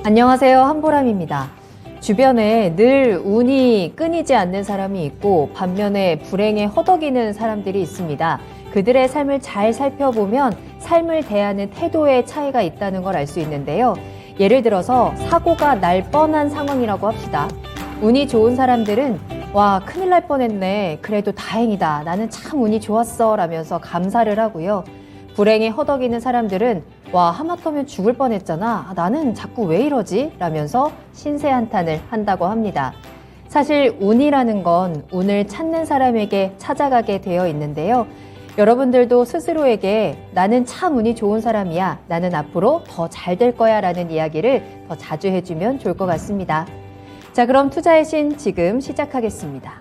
안녕하세요. 한보람입니다. 주변에 늘 운이 끊이지 않는 사람이 있고 반면에 불행에 허덕이는 사람들이 있습니다. 그들의 삶을 잘 살펴보면 삶을 대하는 태도의 차이가 있다는 걸 알 수 있는데요. 예를 들어서 사고가 날 뻔한 상황이라고 합시다. 운이 좋은 사람들은 와, 큰일 날 뻔했네. 그래도 다행이다. 나는 참 운이 좋았어. 라면서 감사를 하고요. 불행에 허덕이는 사람들은 와, 하마터면 죽을 뻔했잖아. 나는 자꾸 왜 이러지? 라면서 신세한탄을 한다고 합니다. 사실 운이라는 건 운을 찾는 사람에게 찾아가게 되어 있는데요. 여러분들도 스스로에게 나는 참 운이 좋은 사람이야. 나는 앞으로 더 잘 될 거야. 라는 이야기를 더 자주 해주면 좋을 것 같습니다. 자, 그럼 투자의 신 지금 시작하겠습니다.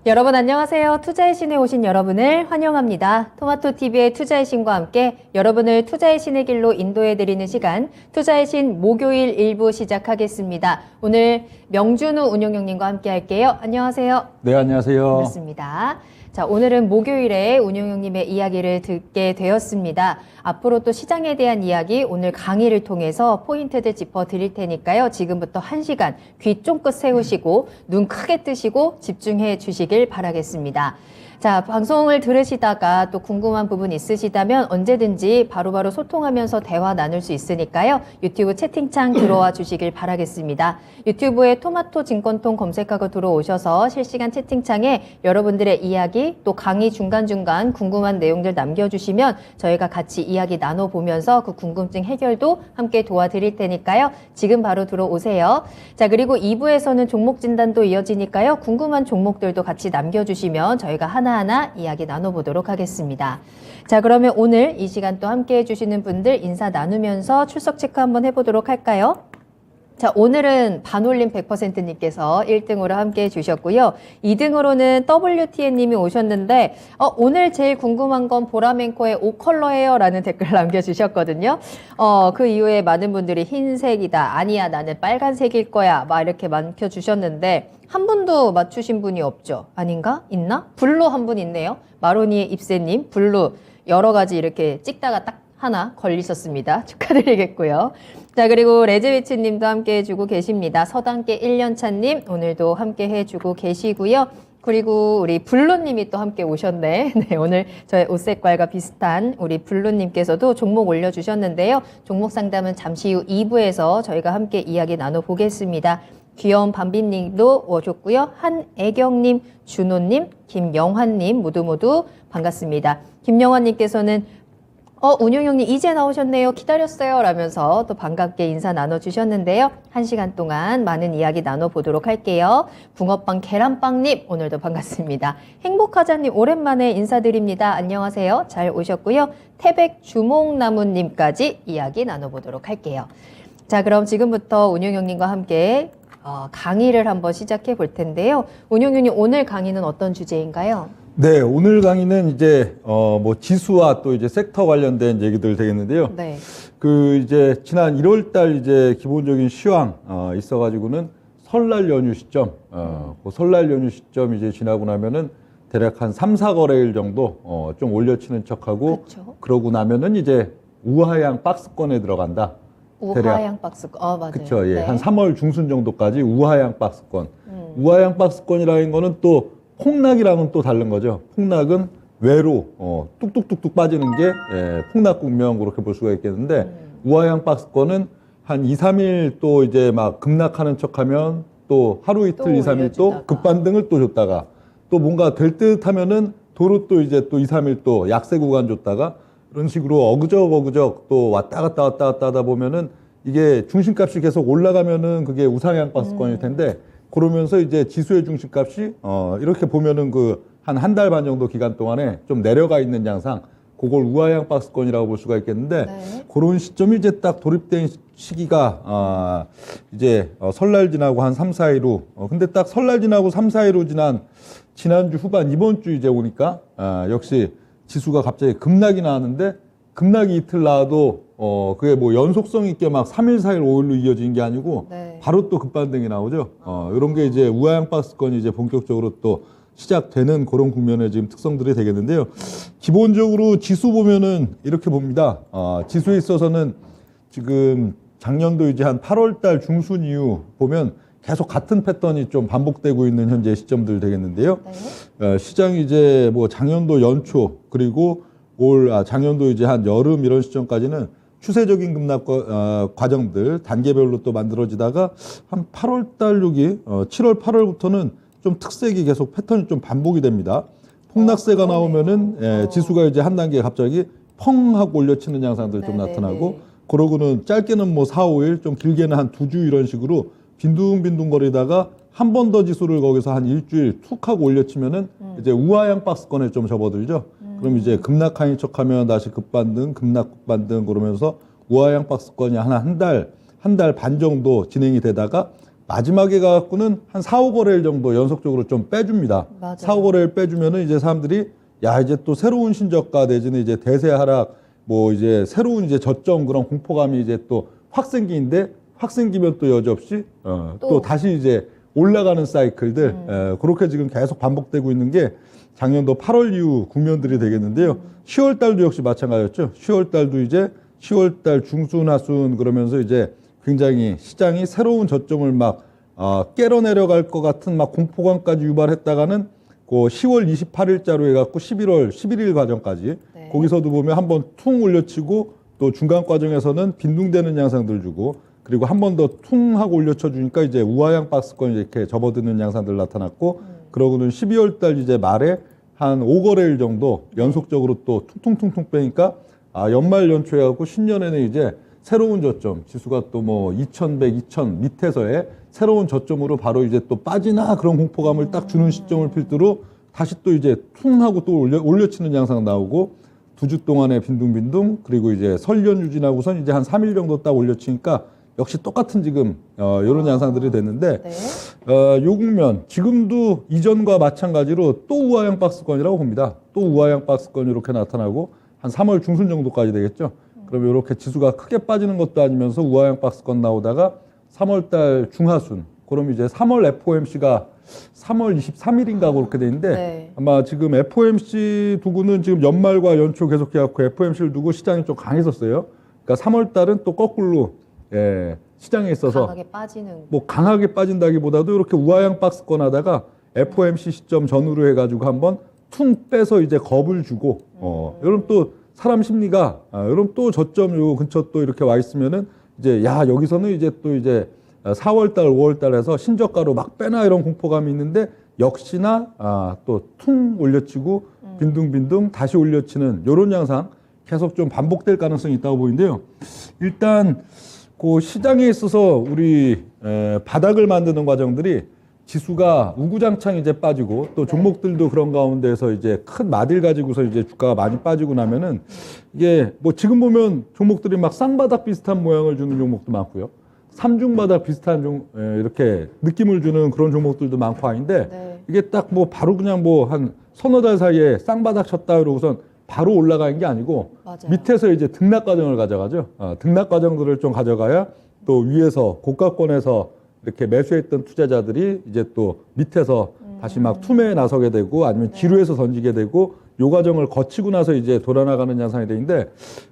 여러분 안녕하세요. 투자의 신에 오신 여러분을 환영합니다. 토마토TV의 투자의 신과 함께 여러분을 투자의 신의 길로 인도해드리는 시간 투자의 신 목요일 1부 시작하겠습니다. 오늘 명준우 운용형님과 함께 할게요. 안녕하세요. 네, 안녕하세요. 반갑습니다. 자, 오늘은 목요일에 운용형님의 이야기를 듣게 되었습니다. 앞으로 또 시장에 대한 이야기 오늘 강의를 통해서 포인트들 짚어드릴 테니까요. 지금부터 1시간 귀 쫑긋 세우시고 눈 크게 뜨시고 집중해 주시길 바라겠습니다. 자, 방송을 들으시다가 또 궁금한 부분 있으시다면 언제든지 바로바로 소통하면서 대화 나눌 수 있으니까요. 유튜브 채팅창 들어와 주시길 바라겠습니다. 유튜브에 토마토 증권통 검색하고 들어오셔서 실시간 채팅창에 여러분들의 이야기 또 강의 중간중간 궁금한 내용들 남겨주시면 저희가 같이 이야기 나눠보면서 그 궁금증 해결도 함께 도와드릴 테니까요. 지금 바로 들어오세요. 자, 그리고 2부에서는 종목 진단도 이어지니까요. 궁금한 종목들도 같이 남겨주시면 저희가 하나하나 이야기 나눠보도록 하겠습니다. 자, 그러면 오늘 이 시간 또 함께 해주시는 분들 인사 나누면서 출석 체크 한번 해보도록 할까요? 자, 오늘은 반올림 100%님께서 1등으로 함께 해주셨고요. 2등으로는 WTN님이 오셨는데 오늘 제일 궁금한 건 보라맨코의 5컬러예요 라는 댓글을 남겨주셨거든요. 그 이후에 많은 분들이 흰색이다, 아니야 나는 빨간색일 거야 막 이렇게 맞춰주셨는데 한 분도 맞추신 분이 없죠? 아닌가? 있나? 블루 한 분 있네요. 마로니의 입새님 블루 여러 가지 이렇게 찍다가 딱 하나 걸리셨습니다. 축하드리겠고요. 자, 그리고 레즈위치 님도 함께 해주고 계십니다. 서당계 1년차님 오늘도 함께 해주고 계시고요. 그리고 우리 블루님이 또 함께 오셨네. 네, 오늘 저의 옷 색깔과 비슷한 우리 블루님께서도 종목 올려주셨는데요. 종목 상담은 잠시 후 2부에서 저희가 함께 이야기 나눠보겠습니다. 귀여운 밤비님도 오셨고요. 한애경님, 준호님, 김영환님 모두 반갑습니다. 김영환님께서는 운용형님 이제 나오셨네요. 기다렸어요. 라면서 또 반갑게 인사 나눠주셨는데요. 1시간 동안 많은 이야기 나눠보도록 할게요. 붕어빵 계란빵님 오늘도 반갑습니다. 행복하자님 오랜만에 인사드립니다. 안녕하세요. 잘 오셨고요. 태백 주목나무님까지 이야기 나눠보도록 할게요. 자, 그럼 지금부터 운용형님과 함께 강의를 한번 시작해 볼 텐데요. 운용형님 오늘 강의는 어떤 주제인가요? 네, 오늘 강의는 이제 뭐 지수와 또 이제 섹터 관련된 얘기들 되겠는데요. 네. 그 이제 지난 1월 달 이제 기본적인 시황 있어가지고는 설날 연휴 시점, 그 설날 연휴 시점 이제 지나고 나면은 대략 한 3, 4거래일 정도 좀 올려치는 척하고 그쵸. 그러고 나면은 이제 우하향 박스권에 들어간다. 우하향 박스권. 맞아요. 그렇죠. 예. 네. 한 3월 중순 정도까지 우하향 박스권. 우하향 박스권이라는 거는 또 폭락이랑은 또 다른 거죠. 폭락은 외로 뚝뚝뚝뚝 빠지는 게 폭락 국면 그렇게 볼 수가 있겠는데 우하향 박스권은 한 2, 3일 또 이제 막 급락하는 척하면 또 하루 이틀, 또 2, 3일 또 올려주다가. 급반등을 또 줬다가 또 뭔가 될 듯 하면은 도로 또 이제 또 2, 3일 또 약세 구간 줬다가 이런 식으로 어그적 또 왔다 갔다 하다 보면은 이게 중심값이 계속 올라가면은 그게 우상향 박스권일 텐데 그러면서 이제 지수의 중심값이 이렇게 보면은 그 한 달 반 정도 기간 동안에 좀 내려가 있는 양상, 그걸 우하향 박스권이라고 볼 수가 있겠는데 네. 그런 시점이 이제 딱 도입된 시기가 이제 설날 지나고 한 3, 4일 후 근데 딱 설날 지나고 3, 4일 후 지난주 후반 이번 주 이제 오니까 역시 지수가 갑자기 급락이 나왔는데 급락이 이틀 나와도 그게 뭐 연속성 있게 막 3일, 4일, 5일로 이어진 게 아니고 네. 바로 또 급반등이 나오죠. 이런 게 이제 우하양 박스권이 이제 본격적으로 또 시작되는 그런 국면의 지금 특성들이 되겠는데요. 기본적으로 지수 보면은 이렇게 봅니다. 지수에 있어서는 지금 작년도 이제 한 8월 달 중순 이후 보면 계속 같은 패턴이 좀 반복되고 있는 현재 시점들 되겠는데요. 네. 시장이 이제 뭐 작년도 연초 그리고 작년도 이제 한 여름 이런 시점까지는 추세적인 급락 과정들 단계별로 또 만들어지다가 한 8월 달 7월 8월부터는 좀 특색이 계속 패턴이 좀 반복이 됩니다. 폭락세가 나오면은 지수가 이제 한 단계 갑자기 펑 하고 올려치는 양상들 좀 나타나고 그러고는 짧게는 뭐 4, 5일 좀 길게는 한 2주 이런 식으로 빈둥빈둥 거리다가 한 번 더 지수를 거기서 한 일주일 툭 하고 올려치면은 이제 우하양 박스권에 좀 접어들죠. 그럼 이제 급락하인 척하면 다시 급반등, 급반등 그러면서 우하양 박스권이 한 달 반 정도 진행이 되다가 마지막에 가갖고는 한 4, 5거래일 정도 연속적으로 좀 빼줍니다. 맞아요. 4, 5거래일 빼주면은 이제 사람들이 야, 이제 또 새로운 신저가 내지는 이제 대세 하락 뭐 이제 새로운 이제 저점 그런 공포감이 이제 또 확 생기는데 확 생기면 또 여지없이 또 다시 이제 올라가는 사이클들 그렇게 지금 계속 반복되고 있는 게 작년도 8월 이후 국면들이 되겠는데요. 10월 달도 역시 마찬가지였죠. 10월 달도 이제 10월 달 중순 하순 그러면서 이제 굉장히 시장이 새로운 저점을 막 깨러 내려갈 것 같은 막 공포감까지 유발했다가는 그 10월 28일자로 해갖고 11월 11일 과정까지 거기서도 보면 한번 퉁 올려치고 또 중간 과정에서는 빈둥대는 양상들 주고 그리고 한 번 더 퉁 하고 올려쳐 주니까 이제 우하양 박스권이 이렇게 접어드는 양상들 나타났고 그러고는 12월 달 이제 말에 한 5거래일 정도 연속적으로 또 퉁퉁퉁퉁 빼니까 연말 연초에 갖고 신년에는 이제 새로운 저점 지수가 또 뭐 2100, 2000 밑에서의 새로운 저점으로 바로 이제 또 빠지나 그런 공포감을 딱 주는 시점을 필두로 다시 또 이제 퉁 하고 또 올려치는 양상 나오고 2주 동안의 빈둥빈둥 그리고 이제 설 연휴 지나고선 이제 한 3일 정도 딱 올려치니까 역시 똑같은 지금 이런 양상들이 됐는데 요 국면 지금도 이전과 마찬가지로 또 우하양 박스권이라고 봅니다. 또 우하양 박스권이 이렇게 나타나고 한 3월 중순 정도까지 되겠죠. 그러면 이렇게 지수가 크게 빠지는 것도 아니면서 우하양 박스권 나오다가 3월 달 중하순 그럼 이제 3월 FOMC가 3월 23일인가 그렇게 돼 있는데 아마 지금 FOMC 두고는 지금 연말과 연초 계속해갖고 FOMC를 두고 시장이 좀 강했었어요. 그러니까 3월 달은 또 거꾸로 시장에 있어서 강하게 빠지는 뭐 강하게 빠진다기보다도 이렇게 우하양 박스권 하다가 FOMC 시점 전후로 해가지고 한번 퉁 빼서 이제 겁을 주고 여러분 또 사람 심리가 여러분 또 저점 요 근처 또 이렇게 와 있으면은 이제 야 여기서는 이제 또 이제 4월 달, 5월 달에서 신저가로 막 빼나 이런 공포감이 있는데 역시나 또 퉁 올려치고 빈둥빈둥 다시 올려치는 이런 양상 계속 좀 반복될 가능성이 있다고 보이는데요. 일단 그 시장에 있어서 우리 바닥을 만드는 과정들이 지수가 우구장창 이제 빠지고 또 종목들도 그런 가운데서 이제 큰 마딜 가지고서 이제 주가가 많이 빠지고 나면은 이게 뭐 지금 보면 종목들이 막 쌍바닥 비슷한 모양을 주는 종목도 많고요. 삼중바닥 비슷한 이렇게 느낌을 주는 그런 종목들도 많고 아닌데 이게 딱 뭐 바로 그냥 뭐 한 서너 달 사이에 쌍바닥 쳤다 그러고선 바로 올라가는 게 아니고 밑에서 이제 등락 과정을 가져가죠. 등락 과정들을 좀 가져가야 또 위에서 고가권에서 이렇게 매수했던 투자자들이 이제 또 밑에서 다시 막 투매에 나서게 되고 아니면 지루해서 던지게 되고 요 과정을 거치고 나서 이제 돌아나가는 양상이 되는데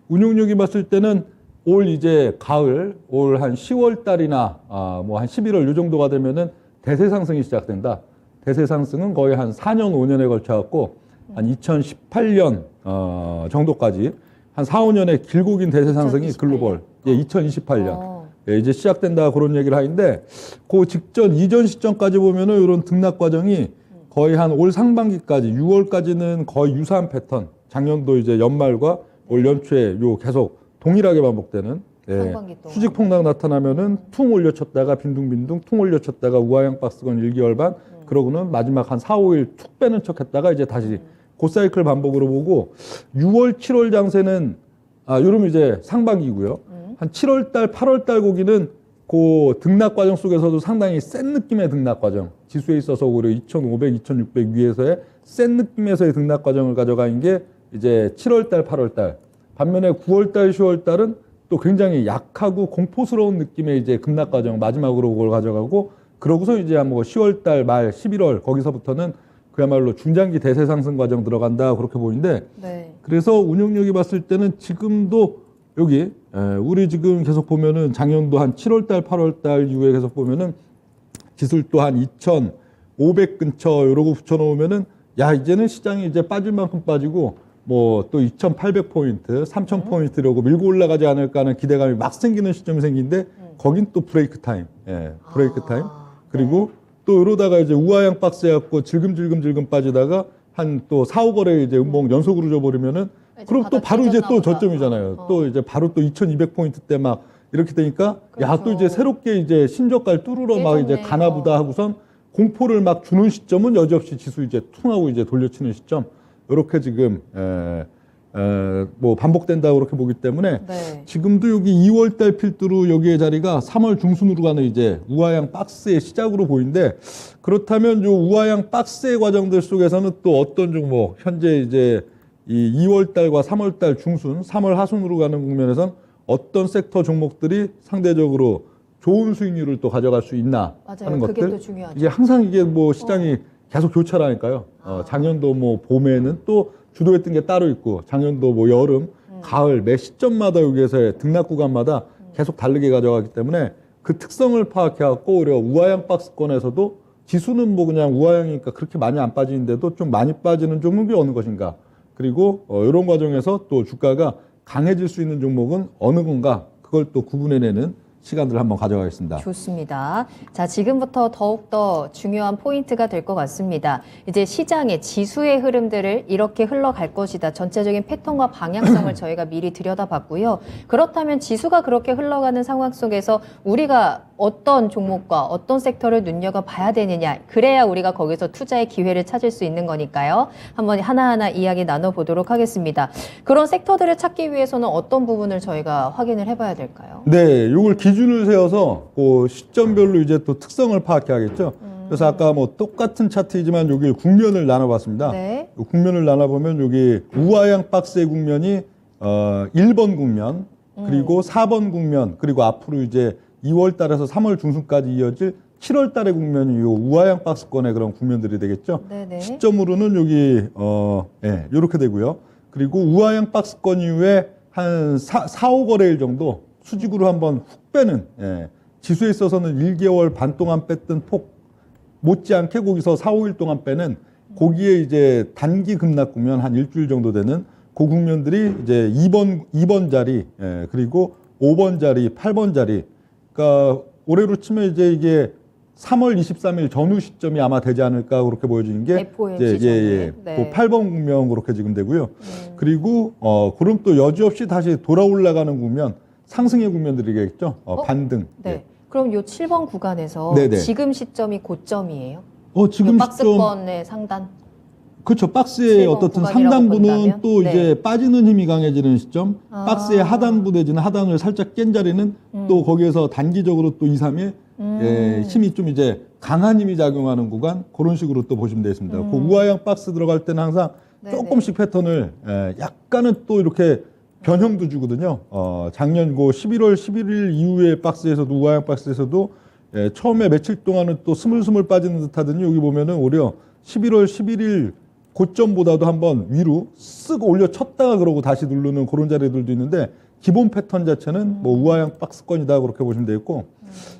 운용력이 봤을 때는 올 이제 가을 올 한 10월 달이나 뭐 한 11월 요 정도가 되면은 대세 상승이 시작된다. 대세 상승은 거의 한 4년 5년에 걸쳐 갖고 한 2018년 정도까지 한 4, 5년의 길고 긴 대세 상승이 2028년. 글로벌 2028년 이제 시작된다 그런 얘기를 하는데 그 직전 이전 시점까지 보면은 이런 등락 과정이 거의 한 올 상반기까지 6월까지는 거의 유사한 패턴. 작년도 이제 연말과 올 연초에 요 계속 동일하게 반복되는 수직 폭락 나타나면은 퉁 올려쳤다가 빈둥빈둥 퉁 올려쳤다가 우하양 박스권 1개월 반 그러고는 마지막 한 4, 5일 툭 빼는 척 했다가 이제 다시 그 사이클 반복으로 보고 6월, 7월 장세는 요럼 이제 상반기고요. 한 7월 달, 8월 달 고기는 그 등락 과정 속에서도 상당히 센 느낌의 등락 과정. 지수에 있어서 오히려 2,500, 2,600 위에서의 센 느낌에서의 등락 과정을 가져가는 게 이제 7월 달, 8월 달. 반면에 9월 달, 10월 달은 또 굉장히 약하고 공포스러운 느낌의 이제 급락 과정 마지막으로 그걸 가져가고 그러고서 이제 한 뭐 10월 달 말 11월 거기서부터는 그야말로 중장기 대세 상승 과정 들어간다 그렇게 보이는데 네. 그래서 운용력이 봤을 때는 지금도 여기 우리 지금 계속 보면은 작년도 한 7월 달 8월 달 이후에 계속 보면은 지수를 또 한 2,500 근처 이러고 붙여놓으면은 야 이제는 시장이 이제 빠질 만큼 빠지고 뭐 또 2,800포인트, 3,000포인트 이러고 밀고 올라가지 않을까 하는 기대감이 막 생기는 시점이 생긴데 거긴 또 브레이크 타임, 브레이크 타임. 그리고 또 이러다가 이제 우하향 박스 해갖고 질금질금 빠지다가 한 또 4, 5거래 이제 음봉 연속으로 줘버리면은 그럼 또 바로 이제 또 저점이잖아요. 또 이제 바로 또 2,200포인트 때 막 이렇게 되니까 야 또 이제 새롭게 이제 신저가를 뚫으러 막 이제 가나보다 하고선 공포를 막 주는 시점은 여지없이 지수 이제 퉁 하고 이제 돌려치는 시점. 이렇게 지금 뭐 반복된다 그렇게 보기 때문에 네. 지금도 여기 2월 달 필두로 여기의 자리가 3월 중순으로 가는 이제 우하향 박스의 시작으로 보이는데 그렇다면 요 우하향 박스의 과정들 속에서는 또 어떤 종목 현재 이제 이 2월 달과 3월 달 중순, 3월 하순으로 가는 국면에선 어떤 섹터 종목들이 상대적으로 좋은 수익률을 또 가져갈 수 있나 맞아요. 하는 그게 것들. 또 중요하죠. 이게 항상 이게 뭐 시장이 계속 교차라니까요. 작년도 뭐 봄에는 또 주도했던 게 따로 있고 작년도 뭐 여름, 가을 매 시점마다 여기에서의 등락 구간마다 계속 다르게 가져가기 때문에 그 특성을 파악해갖고 오히려 우하향 박스권에서도 지수는 뭐 그냥 우하향이니까 그렇게 많이 안 빠지는데도 좀 많이 빠지는 종목이 어느 것인가. 그리고 이런 과정에서 또 주가가 강해질 수 있는 종목은 어느 건가. 그걸 또 구분해내는 시간들을 한번 가져가겠습니다. 좋습니다. 자, 지금부터 더욱더 중요한 포인트가 될 것 같습니다. 이제 시장의 지수의 흐름들을 이렇게 흘러갈 것이다. 전체적인 패턴과 방향성을 저희가 미리 들여다봤고요. 그렇다면 지수가 그렇게 흘러가는 상황 속에서 우리가 어떤 종목과 어떤 섹터를 눈여겨봐야 되느냐. 그래야 우리가 거기서 투자의 기회를 찾을 수 있는 거니까요. 한번 하나하나 이야기 나눠보도록 하겠습니다. 그런 섹터들을 찾기 위해서는 어떤 부분을 저희가 확인을 해봐야 될까요? 네, 이걸 기준을 세워서 그 시점별로 이제 또 특성을 파악해야겠죠. 그래서 아까 뭐 똑같은 차트이지만 여기 국면을 나눠봤습니다. 네. 이 국면을 나눠보면 여기 우하향 박스의 국면이 1번 국면, 그리고 4번 국면, 그리고 앞으로 이제 2월 달에서 3월 중순까지 이어질 7월 달의 국면이 이 우하향 박스권의 그런 국면들이 되겠죠. 네네. 시점으로는 여기 이렇게 되고요. 그리고 우하향 박스권 이후에 한 4, 5거래일 정도 수직으로 한번 훅 빼는 지수에 있어서는 1개월 반 동안 뺐던 폭 못지않게 거기서 4, 5일 동안 빼는 거기에 이제 단기 급락 국면 한 일주일 정도 되는 그 국면들이 이제 2번 자리 그리고 5번 자리, 8번 자리. 그러니까 올해로 치면 이제 이게 3월 23일 전후 시점이 아마 되지 않을까 그렇게 보여지는 게 FOMC 전후에. 네. 그 8번 국면 그렇게 지금 되고요. 그리고 그럼 또 여지없이 다시 돌아 올라가는 국면 상승의 국면들이겠죠. 반등. 네. 그럼 요 7번 구간에서 네네. 지금 시점이 고점이에요? 지금 시점 박스권의 상단? 그렇죠. 박스의 7번 어떻든 구간이라고 상단부는 본다면? 또 네. 이제 빠지는 힘이 강해지는 시점, 박스의 하단부 내지는 하단을 살짝 깬 자리는 또 거기에서 단기적으로 또 2, 3일 힘이 좀 이제 강한 힘이 작용하는 구간 그런 식으로 또 보시면 되겠습니다. 그 우하향 박스 들어갈 때는 항상 네네. 조금씩 패턴을 약간은 또 이렇게 변형도 주거든요. 작년 그 11월 11일 이후에 박스에서도 우하향 박스에서도 처음에 며칠 동안은 또 스물스물 빠지는 듯 하더니 여기 보면은 오히려 11월 11일 고점보다도 한번 위로 쓱 올려쳤다가 그러고 다시 누르는 그런 자리들도 있는데 기본 패턴 자체는 뭐 우하향 박스권이다 그렇게 보시면 되겠고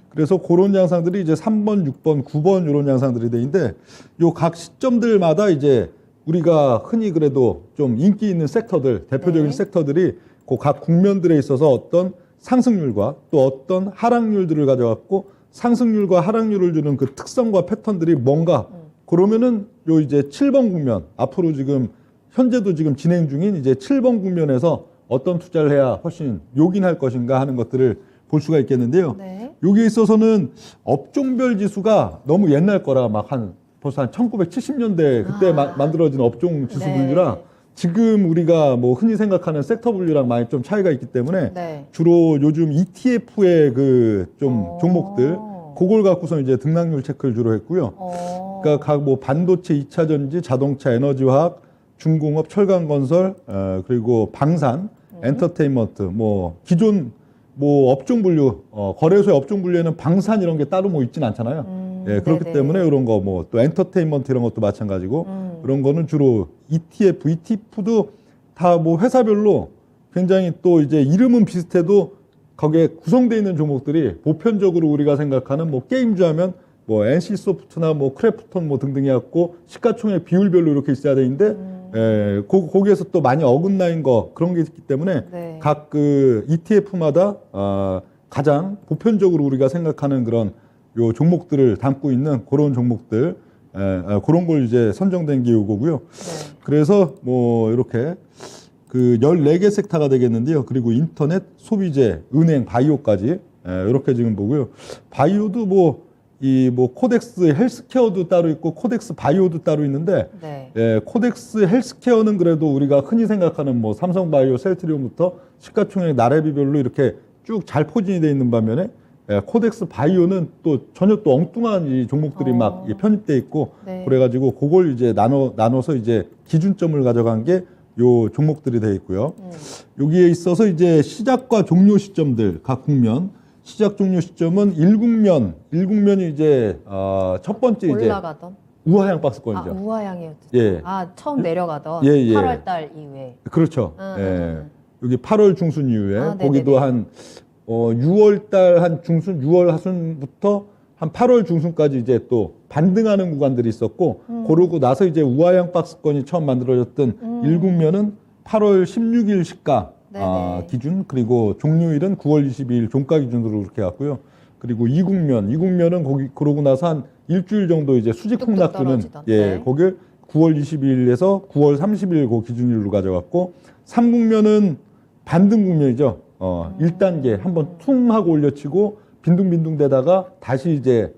그래서 그런 양상들이 이제 3번, 6번, 9번 이런 양상들이 되는데 요 각 시점들마다 이제 우리가 흔히 그래도 좀 인기 있는 섹터들, 대표적인 네. 섹터들이 그 각 국면들에 있어서 어떤 상승률과 또 어떤 하락률들을 가져갖고 상승률과 하락률을 주는 그 특성과 패턴들이 뭔가 그러면은 요 이제 7번 국면 앞으로 지금 현재도 지금 진행 중인 이제 7번 국면에서 어떤 투자를 해야 훨씬 요긴할 것인가 하는 것들을 볼 수가 있겠는데요. 네. 여기에 있어서는 업종별 지수가 너무 옛날 거라 막 벌써 한 1970년대 그때 만들어진 업종 지수 네. 분류라 지금 우리가 뭐 흔히 생각하는 섹터 분류랑 많이 좀 차이가 있기 때문에 네. 주로 요즘 ETF의 그 좀 종목들 그걸 갖고서 이제 등락률 체크를 주로 했고요. 그러니까 각 뭐 반도체, 2차 전지, 자동차, 에너지화학, 중공업, 철강건설, 그리고 방산, 엔터테인먼트, 뭐 기존 뭐 업종 분류, 거래소의 업종 분류에는 방산 이런 게 따로 뭐 있진 않잖아요. 예, 그렇기 네네. 때문에 이런 거 뭐 또 엔터테인먼트 이런 것도 마찬가지고 그런 거는 주로 ETF, ETF도 다 뭐 회사별로 굉장히 또 이제 이름은 비슷해도 거기에 구성되어 있는 종목들이 보편적으로 우리가 생각하는 뭐 게임주 하면 뭐 NC소프트나 뭐 크래프톤 뭐 등등이 갖고 시가총액 비율별로 이렇게 있어야 되는데 거기에서 또 많이 어긋나인 거 그런 게 있기 때문에 네. 각 그 ETF마다 가장 보편적으로 우리가 생각하는 그런 요 종목들을 담고 있는 그런 종목들 그런 걸 이제 선정된 게 요거고요. 네. 그래서 뭐 이렇게 그 14개 섹터가 되겠는데요. 그리고 인터넷, 소비재, 은행, 바이오까지 이렇게 지금 보고요. 바이오도 뭐 코덱스 헬스케어도 따로 있고 코덱스 바이오도 따로 있는데 네. 코덱스 헬스케어는 그래도 우리가 흔히 생각하는 뭐 삼성바이오, 셀트리온부터 시가총액 나래비별로 이렇게 쭉 잘 포진이 돼 있는 반면에 코덱스 바이오는 또 전혀 또 엉뚱한 이 종목들이 막 편입돼 있고 네. 그래가지고 그걸 이제 나눠서 이제 기준점을 가져간 게 요 종목들이 돼 있고요. 여기에 있어서 이제 시작과 종료 시점들 각 국면 시작 종료 시점은 1국면이 이제 첫 번째 이제 올라가던 우하향 박스권이죠. 우하향이었죠. 예. 처음 내려가던 예, 예. 8월 달 이후에. 그렇죠. 여기 8월 중순 이후에 거기도 네네네. 한 6월 달 한 중순, 6월 하순부터 한 8월 중순까지 이제 또 반등하는 구간들이 있었고 그러고 나서 이제 우하향 박스권이 처음 만들어졌던 1국면은 8월 16일 시가 네네. 기준 그리고 종료일은 9월 22일 종가 기준으로 그렇게 갔고요. 그리고 2국면은 그러고 나서 한 일주일 정도 이제 수직 뚝뚝 폭락주는 떨어지던. 예, 네. 거길 9월 22일에서 9월 30일 그 기준일로 가져갔고 3국면은 반등 국면이죠. 1단계 한번 퉁 하고 올려치고 빈둥빈둥 되다가 다시 이제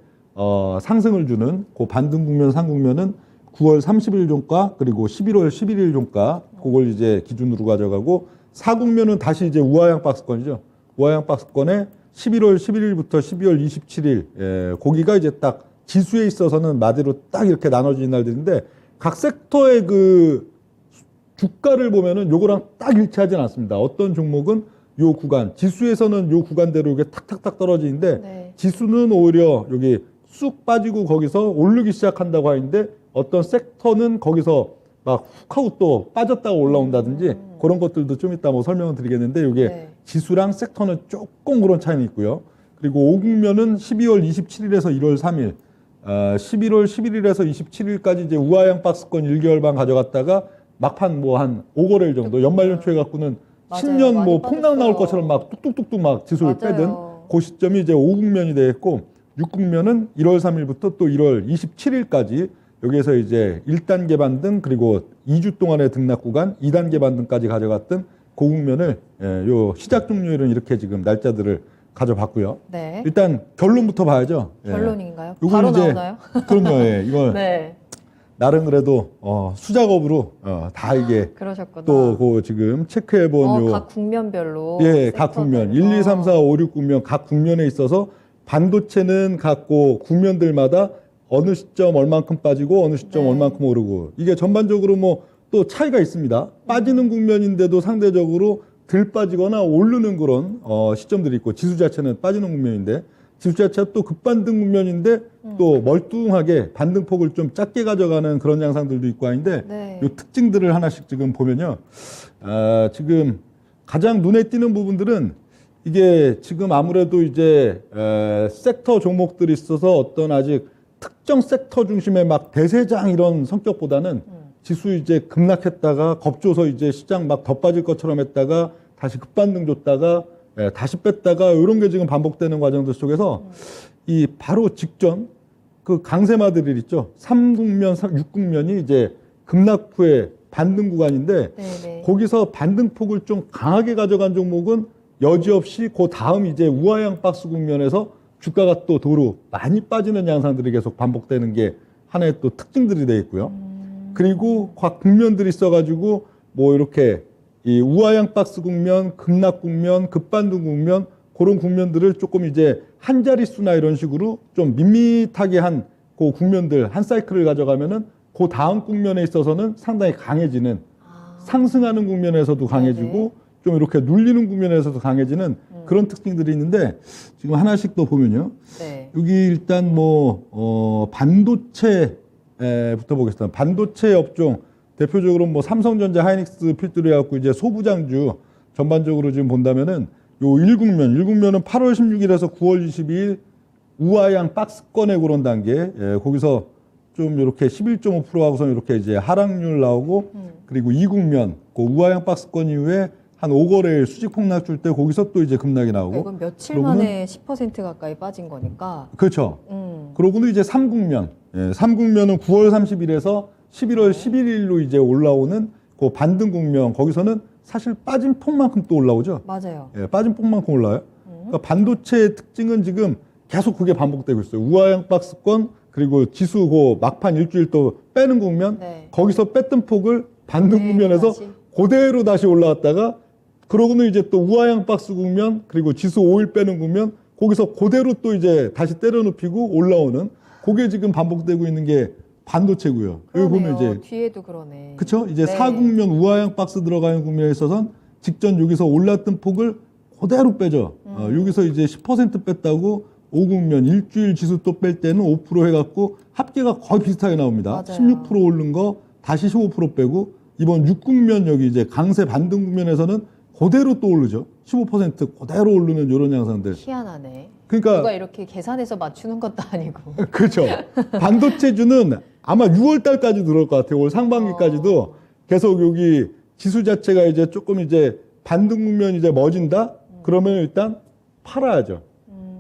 상승을 주는 그 반등 국면 3국면은 9월 30일 종가 그리고 11월 11일 종가 그걸 이제 기준으로 가져가고 4국면은 다시 이제 우하향 박스권이죠. 우하향 박스권에 11월 11일부터 12월 27일 거기가 이제 딱 지수에 있어서는 마디로 딱 이렇게 나눠진 날들인데 각 섹터의 그 주가를 보면은 요거랑 딱 일치하진 않습니다. 어떤 종목은 요 구간, 지수에서는 요 구간대로 이게 탁탁탁 떨어지는데 네. 지수는 오히려 여기 쑥 빠지고 거기서 오르기 시작한다고 하는데 어떤 섹터는 거기서 막 훅 하고 또 빠졌다가 올라온다든지 그런 것들도 좀 이따 뭐 설명을 드리겠는데 이게 네. 지수랑 섹터는 조금 그런 차이는 있고요. 그리고 5국면은 12월 27일에서 1월 3일, 11월 11일에서 27일까지 이제 우하향 박스권 1개월반 가져갔다가 막판 뭐 한 5거래일 정도 연말 연초에 갖고는 맞아요. 신년 뭐 많이 폭락 나올 빠졌어요. 것처럼 막 뚝뚝뚝뚝 막 지수를 맞아요. 빼든 그 시점이 이제 5국면이 되겠고 6국면은 1월 3일부터 또 1월 27일까지 여기에서 이제 1단계 반등 그리고 2주 동안의 등락 구간 2단계 반등까지 가져갔던 고국면을 요 시작 종료일은 이렇게 지금 날짜들을 가져봤고요. 네. 일단 결론부터 봐야죠. 예. 결론인가요? 요건 바로 이제 나오나요? 그럼요. 예. 이걸 네. 나름 그래도 수작업으로 다 이게 그러셨구나. 또 그 지금 체크해본 요 각 국면별로. 예, 각 국면. 1, 2, 3, 4, 5, 6 국면, 각 국면에 있어서 반도체는 갖고 국면들마다 어느 시점 얼만큼 빠지고 어느 시점 네. 얼만큼 오르고 이게 전반적으로 뭐 또 차이가 있습니다. 빠지는 국면인데도 상대적으로 덜 빠지거나 오르는 그런 시점들이 있고 지수 자체는 빠지는 국면인데 지수 자체가 또 급반등 국면인데 또 멀뚱하게 반등폭을 좀 작게 가져가는 그런 양상들도 있고 아닌데 네. 이 특징들을 하나씩 지금 보면요. 지금 가장 눈에 띄는 부분들은 이게 지금 아무래도 이제 섹터 종목들이 있어서 어떤 아직 특정 섹터 중심의 막 대세장 이런 성격보다는 지수 이제 급락했다가 겁줘서 이제 시장 막 더 빠질 것처럼 했다가 다시 급반등 줬다가 다시 뺐다가 이런 게 지금 반복되는 과정들 속에서 이 바로 직전 그 강세마들이 있죠. 3국면, 6국면이 이제 급락 후에 반등 구간인데 네네. 거기서 반등폭을 좀 강하게 가져간 종목은 여지없이 그 다음 이제 우하향 박스 국면에서 주가가 또 도로 많이 빠지는 양상들이 계속 반복되는 게 하나의 또 특징들이 되어 있고요. 그리고 각 국면들이 있어가지고 뭐 이렇게 이 우하향 박스 국면, 급락 국면, 급반등 국면 그런 국면들을 조금 이제 한 자릿수나 이런 식으로 좀 밋밋하게 한 그 국면들 한 사이클을 가져가면은 그 다음 국면에 있어서는 상당히 강해지는 상승하는 국면에서도 강해지고 네네. 좀 이렇게 눌리는 국면에서도 강해지는 그런 특징들이 있는데 지금 하나씩 더 보면요. 네. 여기 일단 반도체부터 보겠습니다. 반도체 업종 대표적으로 뭐 삼성전자, 하이닉스 필두로 해갖고 이제 소부장주 전반적으로 지금 본다면은 요 일국면은 8월 16일에서 9월 22일 우아양 박스권에 그런 단계, 거기서 좀 이렇게 11.5%하고서 이렇게 이제 하락률 나오고, 그리고 이국면, 그 우아양 박스권 이후에 한 5거래일 수직 폭락 줄 때 거기서 또 이제 급락이 나오고. 이건 며칠 만에 10% 가까이 빠진 거니까. 그렇죠. 그러고는 이제 삼국면, 삼국면은 9월 30일에서 11월 11일로 이제 올라오는 그 반등 국면, 거기서는 사실 빠진 폭만큼 또 올라오죠. 맞아요. 빠진 폭만큼 올라와요. 그러니까 반도체의 특징은 지금 계속 그게 반복되고 있어요. 우하양 박스권, 그리고 지수 그 막판 일주일 또 빼는 국면, 네. 거기서 뺐던 폭을 반등 네, 국면에서 다시. 그대로 다시 올라왔다가, 그러고는 이제 또 우하양 박스 국면, 그리고 지수 5일 빼는 국면, 거기서 그대로 또 이제 다시 때려 눕히고 올라오는, 그게 지금 반복되고 있는 게 반도체고요. 여기 보면 이제 뒤에도 그러네. 그쵸? 이제 네. 4국면 우하양 박스 들어가는 국면에 있어서는 직전 여기서 올랐던 폭을 그대로 빼죠. 여기서 이제 10% 뺐다고 5국면 일주일 지수 또 뺄 때는 5% 해갖고 합계가 거의 비슷하게 나옵니다. 맞아요. 16% 오른 거 다시 15% 빼고, 이번 6국면 여기 이제 강세 반등 국면에서는 그대로 또 오르죠. 15% 그대로 오르는 이런 양상들. 희한하네. 그러니까 누가 이렇게 계산해서 맞추는 것도 아니고. 그렇죠. 반도체주는 아마 6월 달까지 들어올 것 같아요. 올 상반기까지도 계속 여기 지수 자체가 이제 조금 이제 반등 국면 이제 멎은다? 그러면 일단 팔아야죠.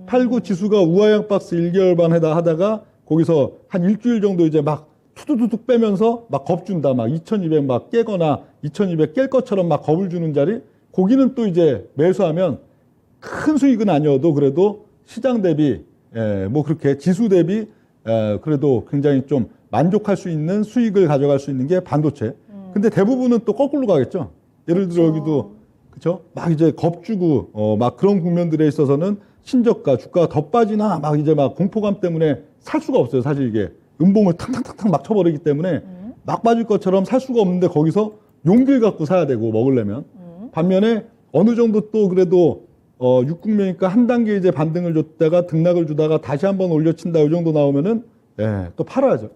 팔고 지수가 우하양 박스 1개월 반 하다가 거기서 한 일주일 정도 이제 막 투두두둑 빼면서 막 겁준다. 막 2200 막 깨거나 2200 깰 것처럼 막 겁을 주는 자리. 거기는 또 이제 매수하면 큰 수익은 아니어도 그래도 시장 대비, 뭐 그렇게 지수 대비, 그래도 굉장히 좀 만족할 수 있는 수익을 가져갈 수 있는 게 반도체. 근데 대부분은 또 거꾸로 가겠죠. 예를 들어 그렇죠. 여기도, 그쵸? 막 이제 겁주고, 막 그런 국면들에 있어서는 신저가, 주가가 더 빠지나 막 이제 막 공포감 때문에 살 수가 없어요. 사실 이게 음봉을 탕탕탕탕 막 쳐버리기 때문에 막 빠질 것처럼 살 수가 없는데 거기서 용기를 갖고 사야 되고 먹으려면. 반면에 어느 정도 또 그래도 6국면이니까 한 단계 이제 반등을 줬다가 등락을 주다가 다시 한번 올려친다 이 정도 나오면은 또 팔아야죠.